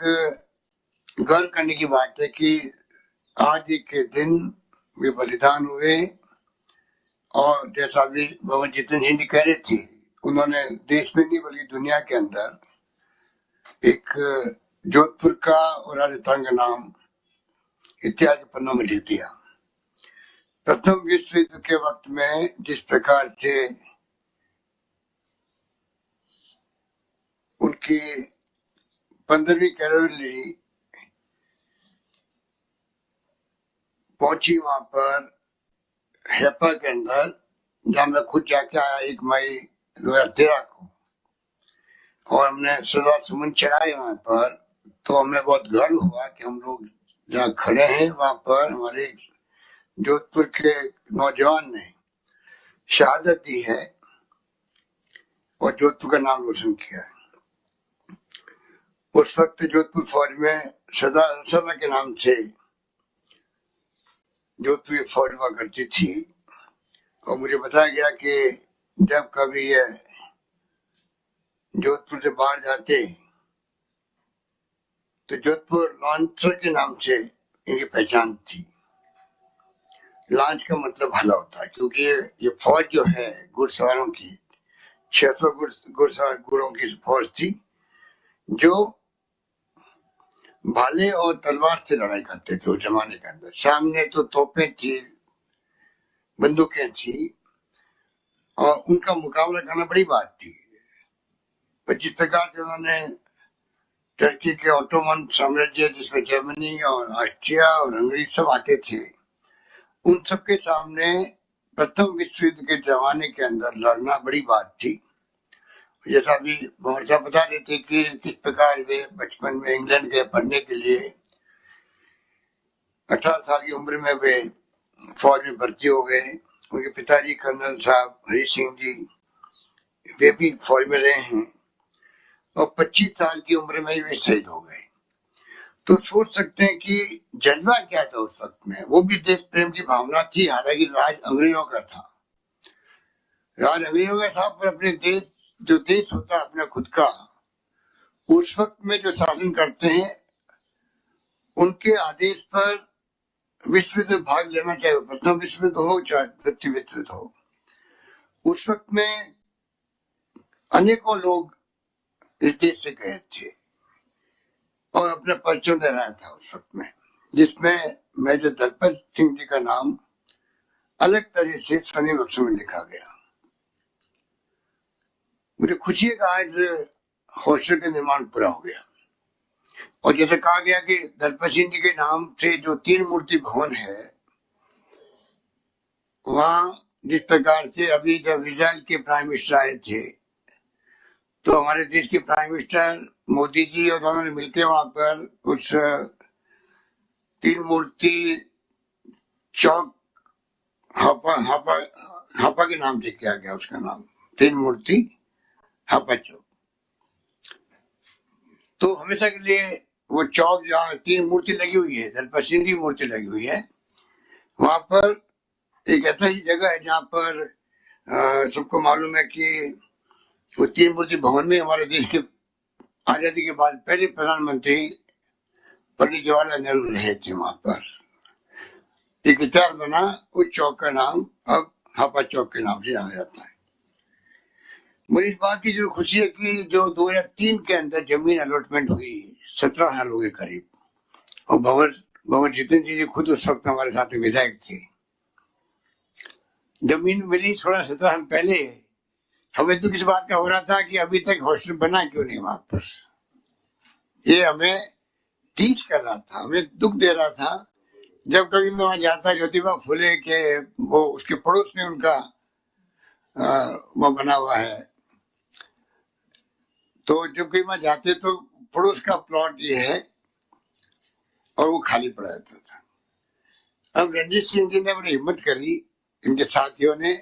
गर्व करने की बात है कि आज के दिन वे बलिदान हुए, और जैसा भी भंवर जीतन सिंह जी कह रहे थे, उन्होंने देश में नहीं बल्कि दुनिया के अंदर एक जोधपुर का और राजस्थान का नाम इतिहास के पन्नों में लिख दिया। प्रथम विश्व युद्ध के वक्त में जिस प्रकार से उनकी 15वीं कैवेलरी पहुंची वहां पर हैपा के अंदर, जहां मैं खुद जाके आया 1 मई 2013 को, और हमने श्रद्धा सुमन चढ़ाए वहां पर, तो हमें बहुत गर्व हुआ कि हम लोग जहाँ खड़े हैं वहां पर हमारे जोधपुर के नौजवान ने शहादत दी है और जोधपुर का नाम रोशन किया है। उस वक्त जोधपुर फौज में सदा के नाम से जोधपुर की फौज हुआ करती थी, और मुझे बताया गया कि जब कभी ये जोधपुर से बाहर जाते तो जोधपुर लॉन्चर के नाम से इनकी पहचान थी। लॉन्च का मतलब भला होता है, क्योंकि ये फौज जो है घुड़सवारों की 600 घुड़ों की फौज थी जो भाले और तलवार से लड़ाई करते थे उस जमाने के अंदर। सामने तो तोपें थी, बंदूकें थी, और उनका मुकाबला करना बड़ी बात थी। पर जिस प्रकार से उन्होंने टर्की के ऑटोमन साम्राज्य, जिसमें जर्मनी और ऑस्ट्रिया और हंगरी सब आते थे, उन सबके सामने प्रथम विश्व युद्ध के जमाने के अंदर लड़ना बड़ी बात थी। जैसा अभी भंवर साहब बता रहे थे कि किस प्रकार वे बचपन में इंग्लैंड गए पढ़ने के लिए, 18 साल की उम्र में वे फौज में भर्ती हो गए। उनके पिताजी कर्नल साहब हरि सिंह जी, वे भी फौज में रहे हैं, और 25 साल की उम्र में ही वे शहीद हो गए। तो सोच सकते हैं कि जज्बा क्या था उस वक्त में। वो भी देश प्रेम की भावना थी, हालांकि राज अंग्रेजों का था, पर अपने देश, जो देश होता है अपना खुद का, उस वक्त में जो शासन करते हैं उनके आदेश पर विश्व युद्ध में भाग लेना, चाहे प्रथम विश्व युद्ध हो चाहे द्वितीय विश्व युद्ध हो। उस वक्त में अनेकों लोग इस देश से गए थे और अपना परिचय दे रहा था उस वक्त में, जिसमें मेजर दलपत सिंह जी का नाम अलग तरह से स्वर्णिम अक्षर में लिखा गया। मुझे खुशी है कि आज हॉस्टल का निर्माण पूरा हो गया, और जैसे कहा गया कि दलपत सिंह जी के नाम से जो 3 मूर्ति भवन है, वहां जिस प्रकार से अभी जब इजराइल के प्राइम मिनिस्टर आए थे तो हमारे देश के प्राइम मिनिस्टर मोदी जी और उन्होंने मिलकर वहां पर उस तीन मूर्ति चौक हापा हापा हापा के नाम से किया गया, उसका नाम तीन मूर्ति हापा चौक। तो हमेशा के लिए वो चौक जहाँ तीन मूर्ति लगी हुई है, दलपत सिंह की मूर्ति लगी हुई है, वहां पर एक ऐसा ही जगह है जहाँ पर सबको मालूम है कि वो तीन मूर्ति भवन में हमारे देश के आजादी के बाद पहले प्रधानमंत्री पंडित जवाहरलाल नेहरू रहे थे। वहां पर एक इतिहास बना, उस चौक का नाम अब हापा चौक के नाम से जाना जाता है। मुझे इस बात की जो खुशी है कि जो 2003 के अंदर जमीन अलॉटमेंट हुई 17 सालों के करीब, और भंवर जितेंद्र जी खुद उस वक्त हमारे साथ में विधायक थे। जमीन मिली थोड़ा 17 साल पहले, हमें तो किस बात का हो रहा था कि अभी तक हॉस्टल बना क्यों नहीं वहां पर। ये हमें टीच कर रहा था, हमें दुख दे रहा था। जब कभी मैं वहां जाता, ज्योतिबा फुले के वो उसके पड़ोस में उनका वो बना हुआ है, तो जब कभी वहां जाते तो पड़ोस का प्लॉट ये है और वो खाली पड़ा रहता था। अब रणजीत सिंह जी ने बड़ी हिम्मत करी, इनके साथियों ने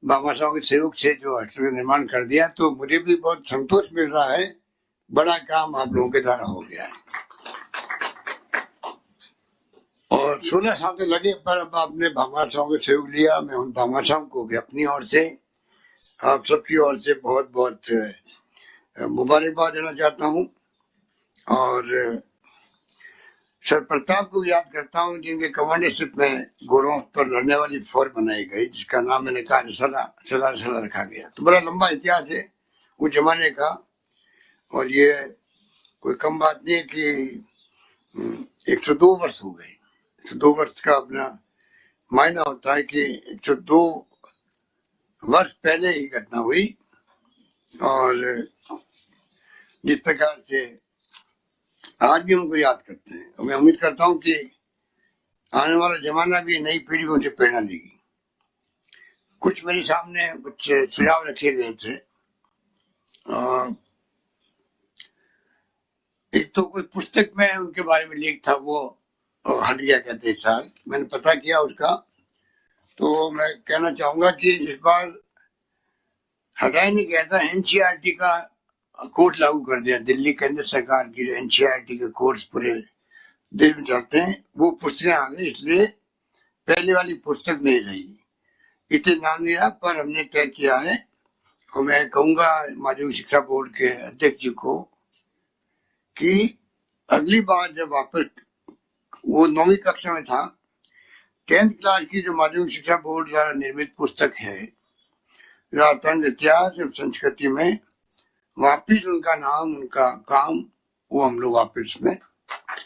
बाबा साहब के सहयोग से जो हॉस्टल का निर्माण कर दिया, तो मुझे भी बहुत संतोष मिल रहा है। बड़ा काम आप लोगों के द्वारा हो गया है और 16 साल तो लगे, पर अब आपने भामा साहब का सहयोग लिया। मैं उन भामा साहब को भी अपनी ओर से, आप सबकी ओर से बहुत बहुत मुबारकबाद देना चाहता हूँ। और सर प्रताप को याद करता हूँ, जिनके कमांडरशिप में घोड़ों पर लड़ने वाली फौज बनाई गई, जिसका नाम मैंने कहा सला रखा गया। तो बड़ा लंबा इतिहास है उस जमाने का, और ये कोई कम बात नहीं है कि 102 वर्ष हो गए। 102 वर्ष का अपना मायना होता है कि 102 वर्ष पहले ही घटना हुई। और जिस प्रकार से आज भी उनको याद करते हैं, और मैं उम्मीद करता हूं कि आने वाला जमाना भी नई पीढ़ी को उनसे प्रेरणा लेगी। कुछ मेरे सामने कुछ सुझाव रखे गए थे। एक तो कोई पुस्तक में उनके बारे में लेख था, वो हट गया कहते इस साल। मैंने पता किया उसका, तो मैं कहना चाहूंगा कि इस बार हटाया नहीं गया था। एनसीईआरटी का कोर्स लागू कर दिया, दिल्ली केंद्र सरकार की जो एनसीईआरटी के कोर्स पूरे देश में चलते हैं, वो पुस्तकें आ गई, इसलिए पहले वाली पुस्तक नहीं रही। इतने नाम नहीं रहा, पर हमने तय किया है, और मैं कहूंगा माध्यमिक शिक्षा बोर्ड के अध्यक्ष जी को कि अगली बार जब वापस, वो 9वीं कक्षा में था, 10th क्लास की जो माध्यमिक शिक्षा बोर्ड द्वारा निर्मित पुस्तक है राजस्थान इतिहास एवं संस्कृति में, वापिस उनका नाम, उनका काम, वो हम लोग वापिस में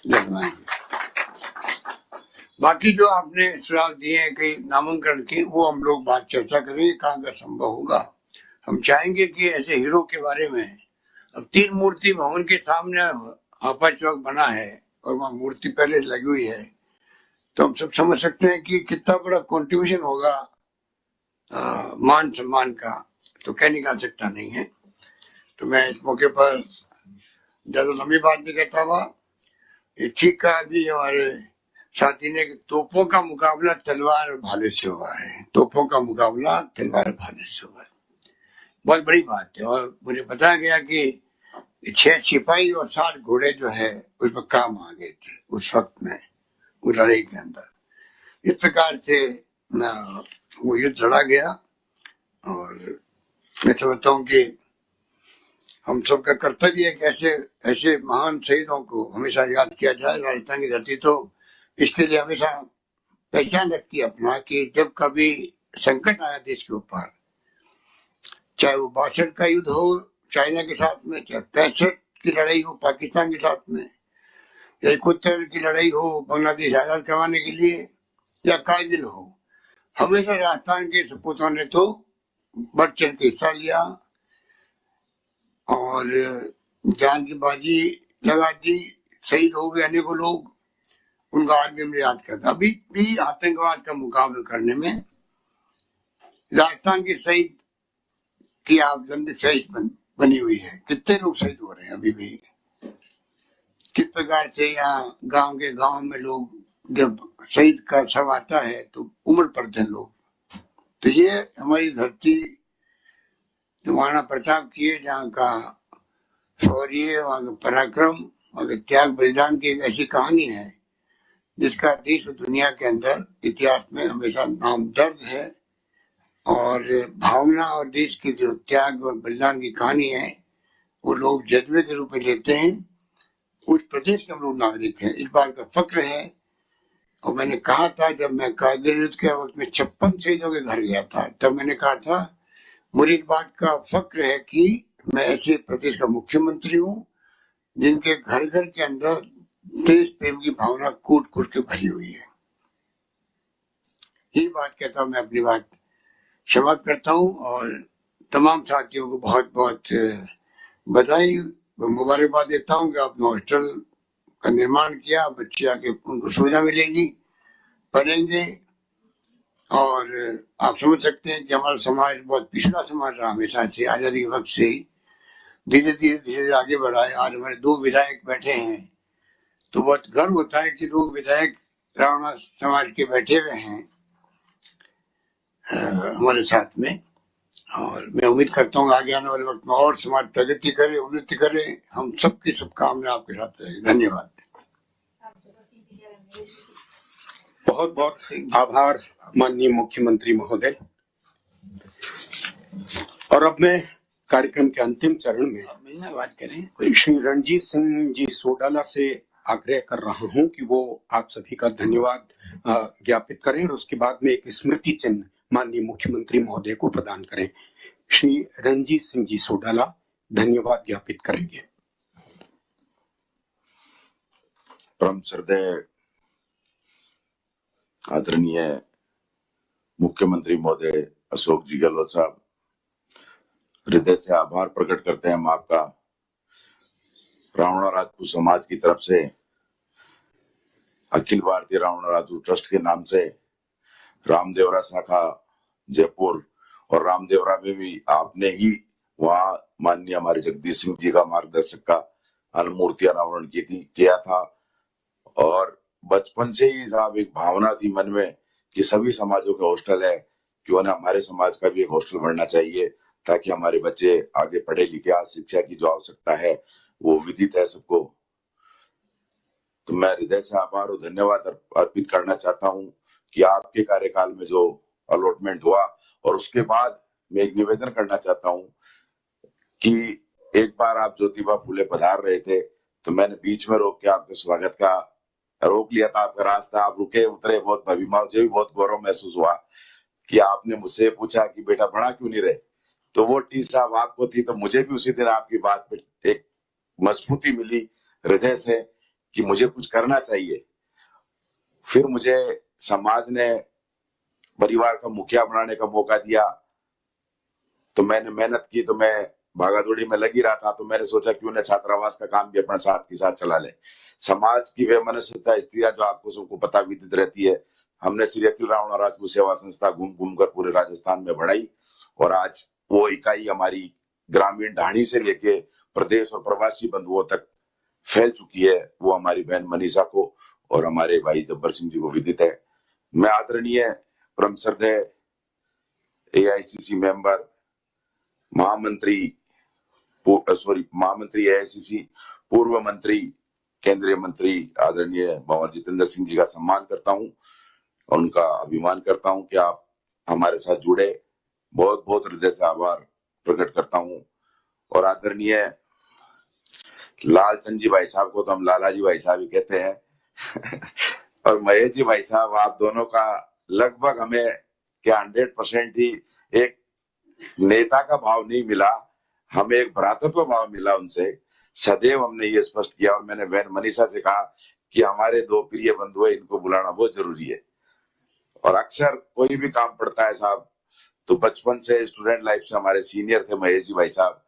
लगवाएंगे। बाकी जो आपने सुझाव दिए हैं कई नामांकन के, वो हम लोग बात चर्चा करेंगे कहाँ का संभव होगा। हम चाहेंगे कि ऐसे हीरो के बारे में, अब तीन मूर्ति भवन के सामने हापा चौक बना है और वहां मूर्ति पहले लगी हुई है, तो हम सब समझ सकते हैं कि कितना बड़ा कंट्रीब्यूशन होगा मान सम्मान का, तो कह निकाल सकता नहीं है। तो मैं इस मौके पर ज्यादा लंबी बात नहीं कहता हुआ, ये ठीक कहा भी हमारे साथी ने, तोपों का मुकाबला तलवार और भाले से हुआ है। तोपों का मुकाबला तलवार और भाले से हुआ है, बहुत बड़ी बात है। और मुझे बताया गया कि 6 सिपाही और 60 घोड़े जो है उसमें काम आ गए थे उस वक्त में, उस लड़ाई के अंदर। इस प्रकार से वो युद्ध लड़ा गया, और मैं समझता हूँ कि हम सबका कर्तव्य है कि ऐसे महान शहीदों को हमेशा याद किया जाए। राजस्थान की धरती तो इसके लिए हमेशा पहचान रखती है अपना, कि जब कभी संकट आया देश के ऊपर, चाहे वो 62 का युद्ध हो चाइना के साथ में, चाहे 65 की लड़ाई हो पाकिस्तान के साथ में, या 71 की लड़ाई हो बांग्लादेश आजाद करवाने के लिए, या कारगिल हो, हमेशा राजस्थान के सपूतों ने तो बढ़ चढ़ के हिस्सा लिया और जान की बाजी लगा दी। शहीद हो गए अनेकों लोग, उनका आज भी हम याद करते। अभी भी आतंकवाद का मुकाबला करने में राजस्थान की शहीद की आप लंबी फहरिस्त बनी हुई है, कितने लोग शहीद हो रहे हैं अभी भी, किस प्रकार से यहाँ गांव में लोग जब शहीद का शव आता है तो उमड़ पड़ते हैं लोग। तो ये हमारी धरती जो महाराणा प्रताप की है, जहाँ का शौर्य, वहाँ का पराक्रम, वहाँ के त्याग बलिदान की एक ऐसी कहानी है जिसका देश और दुनिया के अंदर इतिहास में हमेशा नाम दर्ज है। और भावना और देश के जो त्याग और बलिदान की कहानी है वो लोग जज्बे के रूप में लेते हैं। उस प्रदेश के हम लोग नागरिक हैं, इस बात का फक्र है। और मैंने कहा था जब मैं कारगिल युद्ध के वक्त में 56 शहीदों के घर गया था, तब मैंने कहा था मुझे इस बात का फक्र है कि मैं ऐसे प्रदेश का मुख्यमंत्री हूँ जिनके घर घर के अंदर देश प्रेम की भावना कूट कूट के भरी हुई है। यही बात कहता हूँ, मैं अपनी बात समाप्त करता हूँ और तमाम साथियों को बहुत बहुत बधाई मुबारकबाद देता हूँ कि आपने हॉस्टल का निर्माण किया। बच्चे आके उनको सुविधा मिलेगी, पढ़ेंगे। और आप समझ सकते हैं कि हमारा समाज बहुत पिछड़ा समाज रहा हमेशा से, आजादी के वक्त से ही धीरे धीरे आगे बढ़ा है। आज हमारे 2 विधायक बैठे हैं तो बहुत गर्व होता है कि 2 विधायक रावणा समाज के बैठे हुए हैं हमारे साथ में। और मैं उम्मीद करता हूँ आगे आने वाले वक्त में और समाज प्रगति करे, उन्नति करे। हम सबकी शुभकामनाएं आपके साथ रहेगी। धन्यवाद। बहुत बहुत आभार माननीय मुख्यमंत्री महोदय। और अब मैं कार्यक्रम के अंतिम चरण में बात करें, श्री रणजीत सिंह जी सोडाला से आग्रह कर रहा हूं कि वो आप सभी का धन्यवाद ज्ञापित करें और उसके बाद में एक स्मृति चिन्ह माननीय मुख्यमंत्री महोदय को प्रदान करें। श्री रणजीत सिंह जी सोडाला धन्यवाद ज्ञापित करेंगे। परम श्रद्धेय आदरणीय मुख्यमंत्री महोदय अशोक जी गहलोत साहब, हृदय से आभार प्रकट करते हैं हम आपका। रावणा राजपूत समाज की तरफ से अखिल भारतीय रावणा राजपूत ट्रस्ट के नाम से रामदेवरा शाखा जयपुर और रामदेवरा में भी आपने ही वहां माननीय हमारे जगदीश सिंह जी का मार्गदर्शक का अनुमूर्ति अनावरण किया था। और बचपन से ही साहब एक भावना थी मन में कि सभी समाजों के हॉस्टल है, क्यों ना हमारे समाज का भी एक हॉस्टल बनना चाहिए ताकि हमारे बच्चे आगे पढ़े लिखे। आज शिक्षा की जो आवश्यकता है वो विदित है सबको। तो मैं हृदय से आभार और धन्यवाद अर्पित करना चाहता हूँ कि आपके कार्यकाल में जो अलॉटमेंट हुआ। और उसके बाद मैं एक निवेदन करना चाहता हूँ कि एक बार आप ज्योतिबा फूले पधार रहे थे तो मैंने बीच में रोक के आपके स्वागत का रोक लिया था, आपका रास्ता। आप रुके उतरे, बहुत अभिमान, मुझे भी बहुत गौरव महसूस हुआ कि आपने मुझसे पूछा कि बेटा बड़ा क्यों नहीं रहे। तो वो टी साहब आपको थी, तो मुझे भी उसी दिन आपकी बात पे एक मजबूती मिली हृदय से कि मुझे कुछ करना चाहिए। फिर मुझे समाज ने परिवार का मुखिया बनाने का मौका दिया तो मैंने मेहनत की, तो मैं भागादौड़ी में लगी रहा था। तो मैंने सोचा क्यों न छात्रावास का काम भी अपना साथ के साथ चला ले। समाज की वे मनस्थिता स्त्रियां जो आपको सबको पता विदित रहती है, हमने श्री अखिल रावणा राजपूत सेवा संस्था घूम घूम कर पूरे राजस्थान में बढ़ाई। और आज वो इकाई हमारी ग्रामीण ढाणी से लेके प्रदेश और प्रवासी बंधुओं तक फैल चुकी है। वो हमारी बहन मनीषा को और हमारे भाई जब्बर सिंह जी को विदित है। मैं आदरणीय परम श्रद्धेय AICC मेंबर महामंत्री AICC पूर्व मंत्री केंद्रीय मंत्री आदरणीय भंवर जितेंद्र सिंह जी का सम्मान करता हूं, उनका अभिमान करता हूं कि आप हमारे साथ जुड़े। बहुत बहुत हृदय से आभार प्रकट करता हूं। और आदरणीय लालचंद जी भाई साहब को तो हम लाला जी भाई साहब ही कहते हैं और महेश जी भाई साहब, आप दोनों का लगभग हमें क्या 100% ही एक नेता का भाव नहीं मिला, हमें एक भ्रातृत्व भाव मिला उनसे। सदैव हमने ये स्पष्ट किया और मैंने बहन मनीषा से कहा कि हमारे 2 प्रिय बंधु है, इनको बुलाना बहुत जरूरी है। और अक्सर कोई भी काम पड़ता है साहब, तो बचपन से स्टूडेंट लाइफ से हमारे सीनियर थे महेश जी भाई साहब,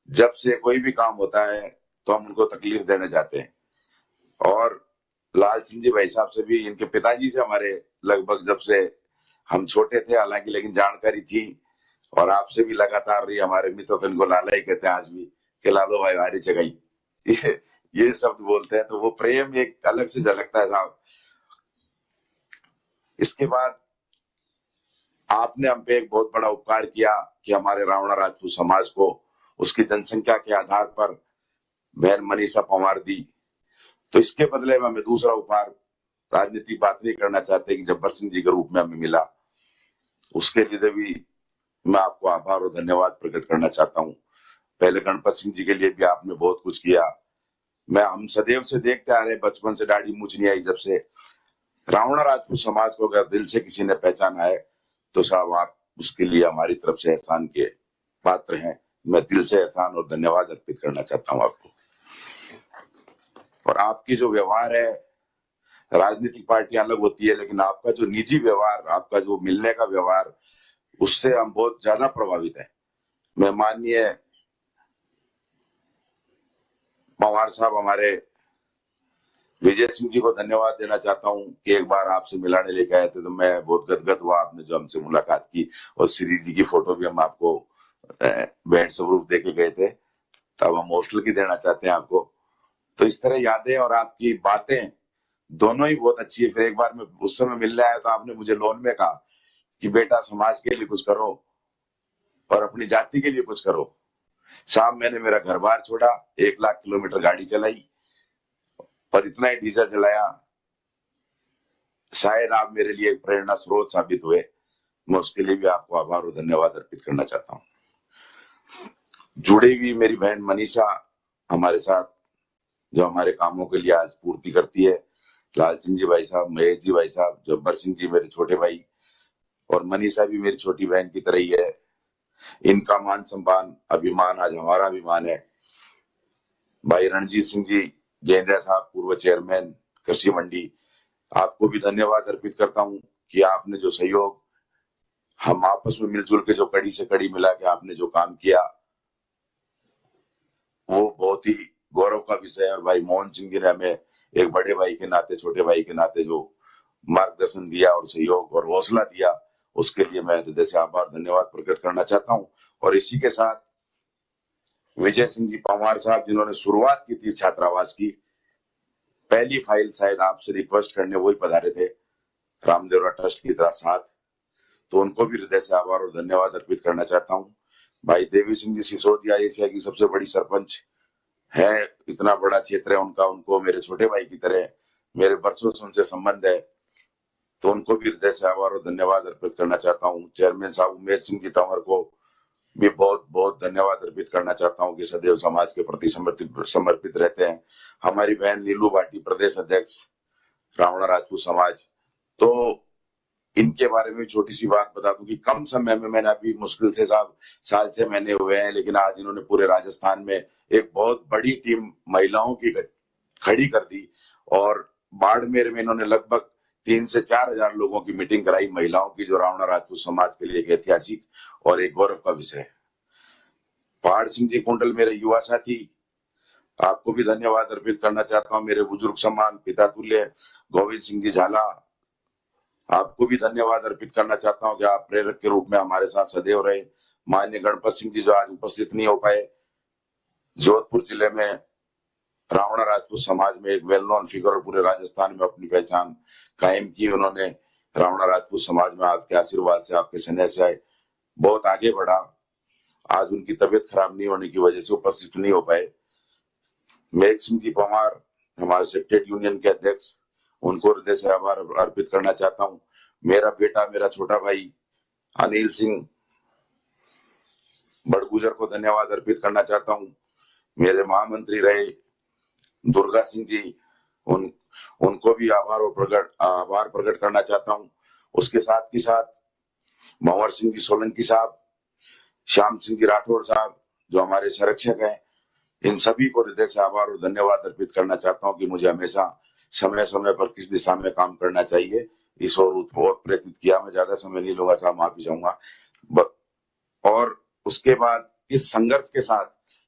जब से कोई भी काम होता है तो हम उनको तकलीफ देने जाते हैं। और लाल सिंह जी भाई साहब से भी, इनके पिताजी से हमारे लगभग जब से हम छोटे थे हालांकि, लेकिन जानकारी थी और आपसे भी लगातार रही। हमारे मित्र तो इनको लाला ही कहते हैं आज भी, कि लालो भाई हारी जगह ये शब्द बोलते हैं, तो वो प्रेम एक अलग से झलकता है साहब। इसके बाद आपने हम पे एक बहुत बड़ा उपकार किया कि हमारे रावणा राजपूत समाज को उसकी जनसंख्या के आधार पर बहन मनीषा पंवार दी, तो इसके बदले में हमें दूसरा उपहार, राजनीतिक बात नहीं करना चाहते, कि जब्बर सिंह जी के रूप में हमें मिला, उसके लिए भी मैं आपको आभार और धन्यवाद प्रकट करना चाहता हूं। पहले गणपत सिंह जी के लिए भी आपने बहुत कुछ किया। हम सदैव से देखते आ रहे, बचपन से दाढ़ी मूछ नहीं आई जब से। रावणा राजपूत समाज को अगर दिल से किसी ने पहचाना है तो साहब आप उसके लिए हमारी तरफ से एहसान के पात्र हैं। मैं दिल से एहसान और धन्यवाद अर्पित करना चाहता हूं आपको। और आपकी जो व्यवहार है, राजनीतिक पार्टियां अलग होती है, लेकिन आपका जो निजी व्यवहार, आपका जो मिलने का व्यवहार, उससे हम बहुत ज्यादा प्रभावित हैं। मैं माननीय पंवार साहब हमारे विजय सिंह जी को धन्यवाद देना चाहता हूं कि एक बार आपसे मिलाने लेके आए थे तो मैं बहुत गदगद हुआ, आपने जो हमसे मुलाकात की, और श्री जी की फोटो भी हम आपको बैंड स्वरूप देके गए थे, तब हम हॉस्टल की देना चाहते हैं आपको। तो इस तरह यादें और आपकी बातें दोनों ही बहुत अच्छी है। फिर एक बार मैं उस समय मिलने आया तो आपने मुझे लोन में कहा कि बेटा समाज के लिए कुछ करो और अपनी जाति के लिए कुछ करो। साहब मैंने मेरा घर बार छोड़ा, 1 लाख किलोमीटर गाड़ी चलाई और इतना ही डीजल जलाया, शायद आप मेरे लिए एक प्रेरणा स्रोत साबित हुए। मैं उसके लिए भी आपको आभार और धन्यवाद अर्पित करना चाहता हूं। जुड़ी हुई मेरी बहन मनीषा हमारे साथ, जो हमारे कामों के लिए आज पूर्ति करती है, लाल सिंह जी भाई साहब, महेश जी भाई साहब, जब्बर सिंह जी मेरे छोटे भाई, और मनीषा भी मेरी छोटी बहन की तरह ही है। इनका मान सम्मान, अभिमान आज हमारा अभिमान है। भाई रणजीत सिंह जी गेंद्या साहब, पूर्व चेयरमैन कृषि मंडी, आपको भी धन्यवाद अर्पित करता हूं कि आपने जो सहयोग, हम आपस में मिलजुल के जो कड़ी से कड़ी मिला के आपने जो काम किया, वो बहुत ही गौरव का विषय है। और भाई मोहन सिंह जी ने हमें एक बड़े भाई के नाते, छोटे भाई के नाते जो मार्गदर्शन दिया और सहयोग और हौसला दिया, उसके लिए मैं हृदय से आभार धन्यवाद प्रकट करना चाहता हूं। और इसी के साथ विजय सिंह जी पंवार साहब, जिन्होंने शुरुआत की थी छात्रावास की, पहली फाइल शायद आपसे रिक्वेस्ट करने वही पधारे थे रामदेवरा ट्रस्ट की तरह साथ, तो उनको भी हृदय से आभार और धन्यवाद अर्पित करना चाहता हूं। भाई देवी सिंह जी सिसोदिया एशिया की सबसे बड़ी सरपंच है, इतना बड़ा क्षेत्र है उनका, उनको मेरे छोटे भाई की तरह मेरे बरसों से उनसे संबंध है, तो उनको भी हृदय से आभार और धन्यवाद अर्पित करना चाहता हूँ। चेयरमैन साहब उमेश सिंह जी तंवर को भी बहुत बहुत धन्यवाद अर्पित करना चाहता हूँ कि सदैव समाज के प्रति समर्पित रहते हैं। हमारी बहन नीलू भाटी, प्रदेश अध्यक्ष रावणा राजपूत समाज, तो इनके बारे में छोटी सी बात बता दूं कि कम समय में, मैंने अभी मुश्किल से साहब 6 महीने हुए हैं, लेकिन आज इन्होंने पूरे राजस्थान में एक बहुत बड़ी टीम महिलाओं की खड़ी कर दी, और बाड़मेर में इन्होंने लगभग 3 से 4 हजार लोगों की मीटिंग कराई महिलाओं की, जो रावणा राजपूत समाज के लिए एक ऐतिहासिक और एक गौरव का विषय है। पहाड़ सिंह जी कुंडल मेरे युवा साथी, आपको भी धन्यवाद अर्पित करना चाहता हूं। मेरे बुजुर्ग समान पिता तुल्य गोविंद सिंह जी झाला, आपको भी धन्यवाद अर्पित करना चाहता हूं कि आप प्रेरक के रूप में हमारे साथ सदैव रहे। माननीय गणपत सिंह जी जो आज उपस्थित नहीं हो पाए, जोधपुर जिले में रावणा राजपूत समाज में एक वेल नोन फिगर और पूरे राजस्थान में अपनी पहचान कायम की उन्होंने। रावणा राजपूत समाज में आपके आशीर्वाद से, आपके स्नेह से बहुत आगे बढ़ा। आज उनकी तबीयत खराब नहीं होने की वजह से उपस्थित नहीं हो पाए। मेघ सिंह जी पंवार हमारे सेक्रेटरी यूनियन के अध्यक्ष, उनको हृदय से आभार अर्पित करना चाहता हूं। मेरा बेटा, मेरा छोटा भाई अनिल सिंह बड़गुजर को धन्यवाद अर्पित करना चाहता हूं। मेरे महामंत्री रहे दुर्गा सिंह जी, उनको भी आभार प्रकट करना चाहता हूं। उसके साथ ही साथ भंवर सिंह जी सोलंकी साहब, श्याम सिंह जी राठौर साहब, जो हमारे संरक्षक हैं, इन सभी को हृदय से आभार और धन्यवाद अर्पित करना चाहता हूं कि मुझे हमेशा समय समय पर किस दिशा में काम करना चाहिए, इस और बहुत प्रेरित किया। मैं ज्यादा समय नहीं लूंगा साहब, माफी चाहूंगा। और उसके बाद इस संघर्ष के साथ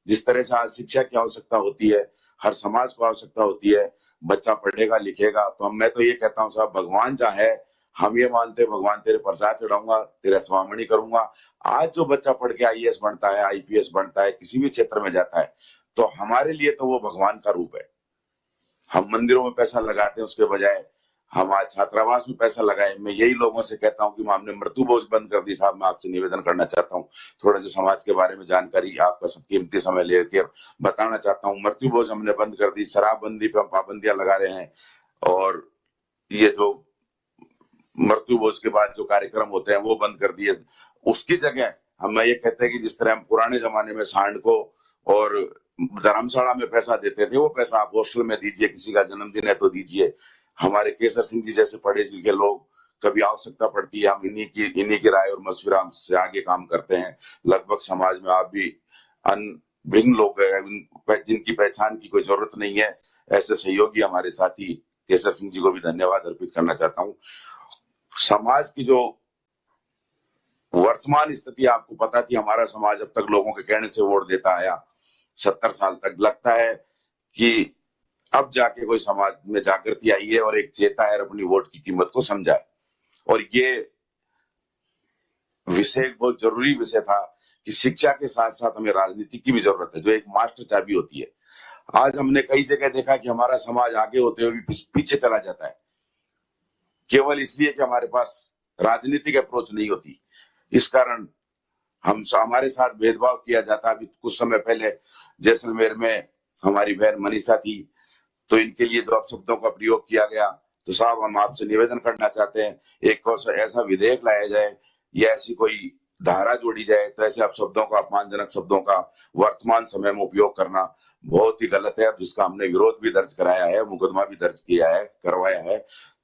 जिस तरह से आज शिक्षा की आवश्यकता होती है, हर समाज को आवश्यकता होती है, बच्चा पढ़ेगा लिखेगा, तो मैं तो ये कहता हूँ साहब, भगवान चाहे हम ये मानते हैं भगवान तेरे प्रसाद चढ़ाऊंगा, तेरा स्वामणी करूंगा। आज जो बच्चा पढ़ के आईएएस बनता है, आईपीएस बनता है, किसी भी क्षेत्र में जाता है, तो हमारे लिए तो वो भगवान का रूप है। हम मंदिरों में पैसा लगाते हैं, उसके बजाय हम आज छात्रावास में पैसा लगाए। मैं यही लोगों से कहता हूं कि हमने मृत्यु भोज बंद कर दी। साहब, मैं आपसे निवेदन करना चाहता हूं, थोड़ा सा समाज के बारे में जानकारी आपका सब कीमती समय लेकर बताना चाहता हूं। मृत्यु भोज हमने बंद कर दी, शराबबंदी पे हम पाबंदियां लगा रहे हैं, और ये जो मृत्यु भोज के बाद जो कार्यक्रम होते हैं वो बंद कर दिए। उसकी जगह हम ये कहते हैं कि जिस तरह हम पुराने जमाने में सांड को और धर्मशाला में पैसा देते थे, वो पैसा आप हॉस्टल में दीजिए, किसी का जन्मदिन है तो दीजिए। हमारे केसर सिंह जी जैसे पढ़े लिखे लोग, कभी आवश्यकता पड़ती है, हम इन्हीं की राय और मशवरा से आगे काम करते हैं। लगभग समाज में आप भी भिन्न लोग हैं, जिनकी पहचान की कोई जरूरत नहीं है, ऐसे सहयोगी हमारे साथी केसर सिंह जी को भी धन्यवाद अर्पित करना चाहता हूँ। समाज की जो वर्तमान स्थिति आपको पता थी, हमारा समाज अब तक लोगों के कहने से वोट देता आया 70 साल तक। लगता है कि अब जाके कोई समाज में जागृति आई है और एक चेता है, अपनी वोट की कीमत को समझा है। और ये विषय बहुत जरूरी विषय था कि शिक्षा के साथ साथ हमें राजनीति की भी जरूरत है, जो एक मास्टर चाबी होती है। आज हमने कई जगह देखा कि हमारा समाज आगे होते हुए भी पीछे चला जाता है, केवल इसलिए कि हमारे पास राजनीतिक अप्रोच नहीं होती। इस कारण हमारे साथ भेदभाव किया जाता। अभी कुछ समय पहले जैसलमेर में हमारी बहन मनीषा थी, तो इनके लिए जो अपशब्दों का प्रयोग किया गया, तो साहब हम आपसे निवेदन करना चाहते हैं, एक ऐसा विधेयक लाया जाए या ऐसी कोई धारा जोड़ी जाए, तो ऐसे अपशब्दों का, अपमानजनक शब्दों का वर्तमान समय में उपयोग करना बहुत ही गलत है, जिसका हमने विरोध भी दर्ज कराया है, मुकदमा भी दर्ज किया है, करवाया है।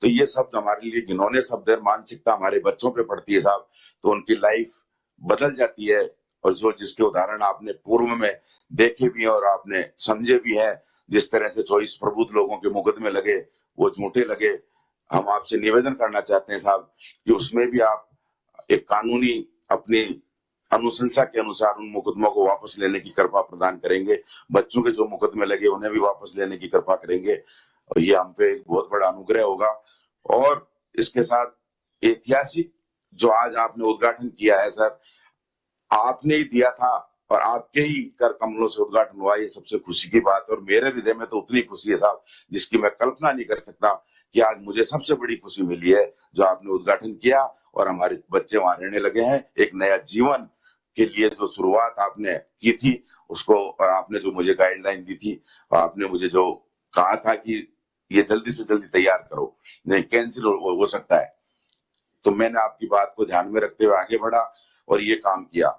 तो ये शब्द हमारे लिए घिनौने शब्द है। मानसिकता हमारे बच्चों पे पड़ती है साहब, तो उनकी लाइफ बदल जाती है। और जो जिसके उदाहरण आपने पूर्व में देखे भी हैं और आपने समझे भी हैं, जिस तरह से 24 प्रबुद्ध लोगों के मुकदमे लगे, वो झूठे लगे। हम आपसे निवेदन करना चाहते हैं साहब कि उसमें भी आप एक कानूनी अपनी अनुशंसा के अनुसार उन मुकदमों को वापस लेने की कृपा प्रदान करेंगे। बच्चों के जो मुकदमे लगे उन्हें भी वापस लेने की कृपा करेंगे, और ये हम पे एक बहुत बड़ा अनुग्रह होगा। और इसके साथ ऐतिहासिक जो आज आपने उद्घाटन किया है सर, आपने ही दिया था और आपके ही कर कमलों से उद्घाटन हुआ, ये सबसे खुशी की बात। और मेरे हृदय में तो उतनी खुशी है साहब जिसकी मैं कल्पना नहीं कर सकता, कि आज मुझे सबसे बड़ी खुशी मिली है जो आपने उद्घाटन किया और हमारे बच्चे वहां रहने लगे हैं। एक नया जीवन के लिए जो शुरुआत आपने की थी उसको, और आपने जो मुझे गाइडलाइन दी थी, और आपने मुझे जो कहा था कि ये जल्दी से जल्दी तैयार करो, नहीं कैंसिल हो सकता है, तो मैंने आपकी बात को ध्यान में रखते हुए आगे बढ़ा और ये काम किया।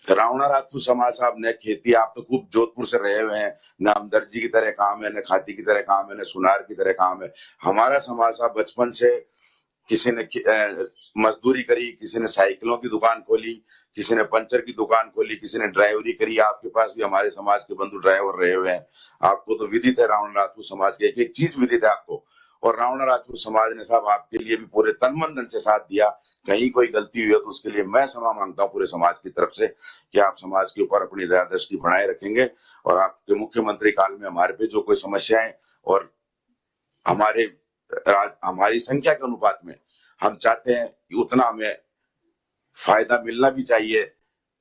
रावणा राजपूत समाज साहब ने खेती, आप तो खूब जोधपुर से रहे हुए हैं, न हमदर्जी की तरह काम है, न खाती की तरह काम है, न सुनार की तरह काम है। हमारा समाज साहब बचपन से किसी ने मजदूरी करी, किसी ने साइकिलों की दुकान खोली, किसी ने पंचर की दुकान खोली, किसी ने ड्राइवरी करी। आपके पास भी हमारे समाज के बंधु ड्राइवर रहे हुए हैं, आपको तो विदित है रावण राजपूत समाज के एक एक चीज विदित है आपको। और रावण राजपूत समाज ने साहब आपके लिए भी पूरे तन मन धन से साथ दिया। कहीं कोई गलती हुई है तो उसके लिए मैं क्षमा मांगता हूँ पूरे समाज की तरफ से, कि आप समाज के ऊपर अपनी दया दृष्टि बनाए रखेंगे। और आपके मुख्यमंत्री काल में हमारे पे जो कोई समस्याएं और हमारी संख्या के अनुपात में हम चाहते हैं कि उतना हमें फायदा मिलना भी चाहिए,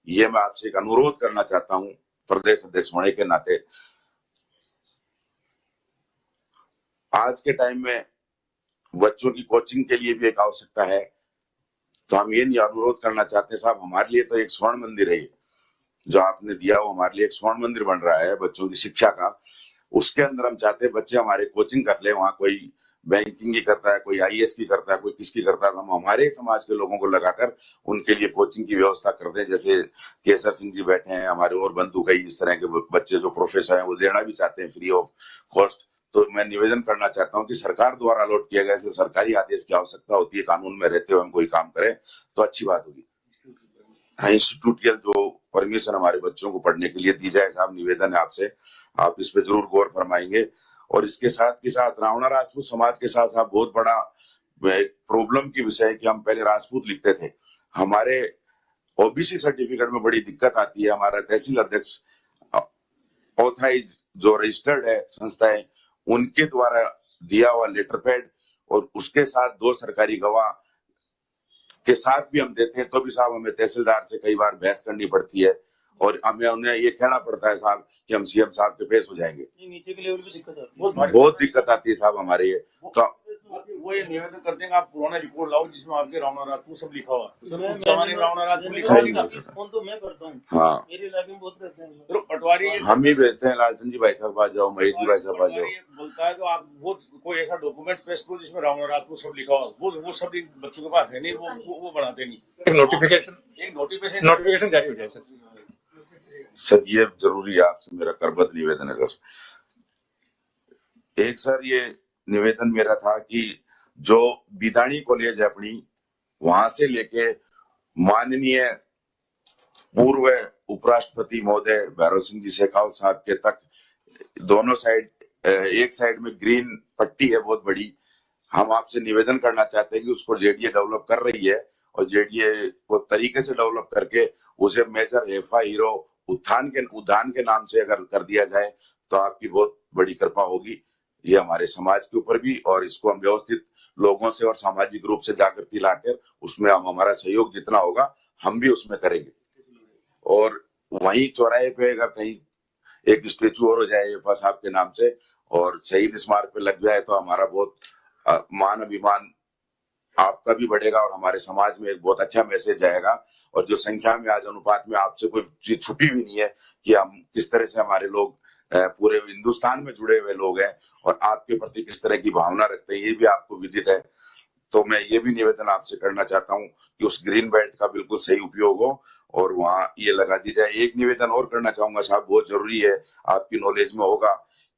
ये मैं आपसे एक अनुरोध करना चाहता हूं प्रदेश अध्यक्ष होने के नाते। आज के टाइम में बच्चों की कोचिंग के लिए भी एक आवश्यकता है, तो हम ये नहीं अनुरोध करना चाहते साहब, हमारे लिए तो एक स्वर्ण मंदिर है जो आपने दिया, वो हमारे लिए एक स्वर्ण मंदिर बन रहा है बच्चों की शिक्षा का। उसके अंदर हम चाहते हैं बच्चे हमारे कोचिंग कर ले, वहां कोई बैंकिंग की करता है, कोई आईएएस की करता है, कोई किसकी करता है, हम हमारे समाज के लोगों को लगाकर उनके लिए कोचिंग की व्यवस्था करते हैं। जैसे केसर सिंह जी बैठे हैं, हमारे और बंधु कई इस तरह के बच्चे जो प्रोफेसर हैं वो देना भी चाहते हैं फ्री ऑफ कॉस्ट। तो मैं निवेदन करना चाहता हूं कि सरकार द्वारा अलॉट किया गया सरकारी आदेश की आवश्यकता होती है, कानून में रहते हुए हम कोई काम करें तो अच्छी बात होगी। इंस्टीट्यूटियल जो परमिशन हमारे बच्चों को पढ़ने के लिए दी जाए साहब, निवेदन है आपसे, आप इस पे जरूर गौर फरमाएंगे। और इसके साथ के साथ रावणा राजपूत समाज के साथ साथ बहुत बड़ा प्रॉब्लम की विषय है कि हम पहले राजपूत लिखते थे, हमारे ओबीसी सर्टिफिकेट में बड़ी दिक्कत आती है। हमारा तहसील अध्यक्ष ऑथराइज जो रजिस्टर्ड है संस्थाएं, उनके द्वारा दिया हुआ लेटर पैड और उसके साथ 2 सरकारी गवाह के साथ भी हम देते हैं तो भी साहब हमें तहसीलदार से कई बार बहस करनी पड़ती है और हमें उन्हें ये कहना पड़ता है साहब कि हम सीएम साहब के पेश हो जाएंगे। नीचे के लेवल पे दिक्कत आती है, बहुत दिक्कत आती है साहब हमारे ये। तो वो ये निवेदन करते हैं कि आप पुराना रिपोर्ट लाओ जिसमें आपके रावणा राजपूत सब लिखा हुआ है। रावणा राजपूत लिखा हुआ फोन तो मैं करता हूँ, हाँ, मेरे इलाके में बहुत रहते हैं। तो पटवारी हम ही भेजते हैं, लालचंद जी भाई साहब आ जाओ, महेश जी भाई साहब आ जाओ। बोलता है कि आप वो कोई ऐसा डॉक्यूमेंट पेश करो जिसमें रावणा राजपूत सब लिखा हुआ, वो सब बच्चों के पास है नहीं, वो बनाते नहीं। एक नोटिफिकेशन जारी हो जाए सर, ये जरूरी है, आपसे मेरा करबद्ध निवेदन है सर। एक सर ये निवेदन मेरा था कि जो बिदाणी कॉलेज है अपनी, वहां से लेके माननीय पूर्व उपराष्ट्रपति महोदय भैरव सिंह जी शेखावत साहब के तक दोनों साइड, एक साइड में ग्रीन पट्टी है बहुत बड़ी। हम आपसे निवेदन करना चाहते हैं कि उसको जेडीए डेवलप कर रही है और जेडीए को तरीके से डेवलप करके उसे मेजर हेफा हीरो उद्यान के नाम से अगर कर दिया जाए तो आपकी बहुत बड़ी कृपा होगी। ये हमारे समाज के ऊपर भी, और इसको हम व्यवस्थित लोगों से और सामाजिक रूप से जागृति लाकर उसमें हम हमारा सहयोग जितना होगा हम भी उसमें करेंगे। और वहीं चौराहे पे अगर कहीं एक स्टेचू और हो जाए येफा साहब के नाम से और शहीद स्मारक पे लग जाए तो हमारा बहुत मान अभिमान आपका भी बढ़ेगा और हमारे समाज में एक बहुत अच्छा मैसेज जाएगा। और जो संख्या में आज अनुपात में आपसे कोई चीज छुपी भी नहीं है कि हम किस तरह से हमारे लोग पूरे हिंदुस्तान में जुड़े हुए लोग हैं और आपके प्रति किस तरह की भावना रखते हैं, ये भी आपको विदित है। तो मैं ये भी निवेदन आपसे करना चाहता हूं कि उस ग्रीन बेल्ट का बिल्कुल सही उपयोग हो और वहां ये लगा दी जाए। एक निवेदन और करना चाहूंगा साहब, बहुत जरूरी है, आपकी नॉलेज में होगा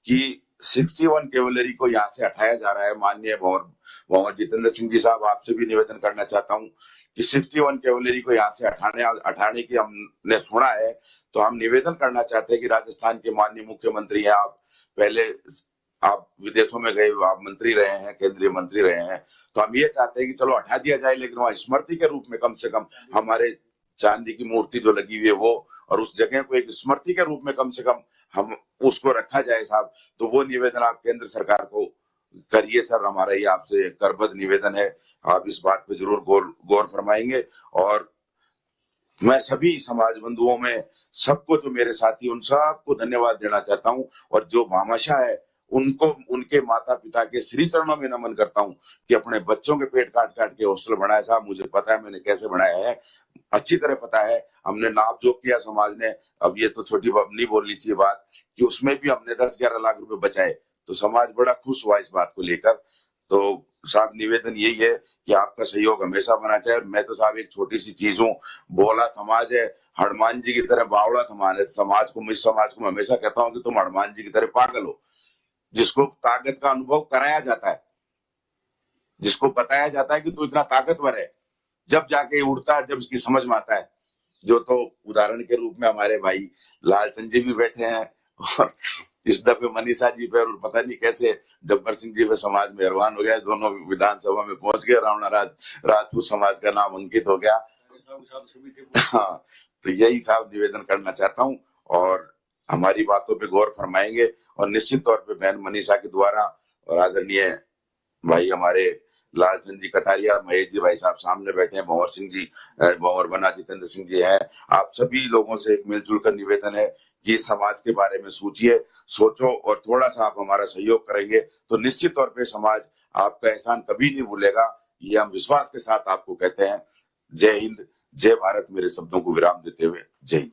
कि 61 कैवलरी को यहाँ से हटाया जा रहा है। माननीय भंवर जितेंद्र सिंह जी साहब, आपसे भी निवेदन करना चाहता हूँ कि 61 कैवलरी को यहाँ से हटाने की हमने सुना है, तो हम निवेदन करना चाहते हैं कि राजस्थान के माननीय मुख्यमंत्री हैं आप, पहले आप विदेशों में गए, आप मंत्री रहे हैं, केंद्रीय मंत्री रहे हैं, तो हम ये चाहते हैं कि चलो हटा दिया जाए, लेकिन वहां स्मृति के रूप में कम से कम हमारे चांदी की मूर्ति जो लगी हुई है वो, और उस जगह को एक स्मृति के रूप में कम से कम हम उसको रखा जाए साहब। तो वो निवेदन आप केंद्र सरकार को करिए सर, हमारा ये आपसे करबद्ध निवेदन है, आप इस बात पे जरूर गौर फरमाएंगे। और मैं सभी समाज बंधुओं में सबको, जो मेरे साथी, उन सबको धन्यवाद देना चाहता हूं और जो भामाशाह है उनको, उनके माता पिता के श्री चरणों में नमन करता हूं कि अपने बच्चों के पेट काट काट के हॉस्टल बनाया साहब। मुझे पता है मैंने कैसे बनाया है, अच्छी तरह पता है, हमने नाप जोक किया समाज ने। अब ये तो छोटी नहीं बोलनी चाहिए बात कि उसमें भी हमने 10-11 लाख रुपए बचाए, तो समाज बड़ा खुश हुआ इस बात को लेकर। तो साहब निवेदन यही है कि आपका सहयोग हमेशा बना चाहिए। और मैं तो साहब एक छोटी सी चीज हूँ, भोला समाज है, हनुमान जी की तरह बावड़ा समाज है। समाज को, इस समाज को मैं हमेशा कहता हूँ कि तुम हनुमान जी की तरह पागल हो, जिसको ताकत का अनुभव कराया जाता है, जिसको बताया जाता है कि तू इतना ताकतवर है, जब जाके उड़ता है, जब इसकी समझ में आता है। जो तो उदाहरण के रूप में हमारे भाई लालचंद जी भी बैठे हैं और इस दफे मनीषा जी पे, और पता नहीं कैसे जब्बर सिंह जी पे समाज मेहरबान हो गया, दोनों विधानसभा में पहुंच गए, रावणा राजपूत समाज का नाम अंकित हो गया। हाँ, तो यही साहब निवेदन करना चाहता हूँ और हमारी बातों पे गौर फरमाएंगे और निश्चित तौर पे बहन मनीषा के द्वारा और आदरणीय भाई हमारे लालचंद जी कटारिया, महेश जी भाई साहब सामने बैठे हैं, भंवर सिंह जी, भंवर बना जितेंद्र सिंह जी हैं, आप सभी लोगों से एक मिलजुल कर निवेदन है कि इस समाज के बारे में सोचो और थोड़ा सा आप हमारा सहयोग करेंगे तो निश्चित तौर पे समाज आपका एहसान कभी नहीं भूलेगा। ये हम विश्वास के साथ आपको कहते हैं। जय हिंद, जय भारत। मेरे शब्दों को विराम देते हुए जय हिंद।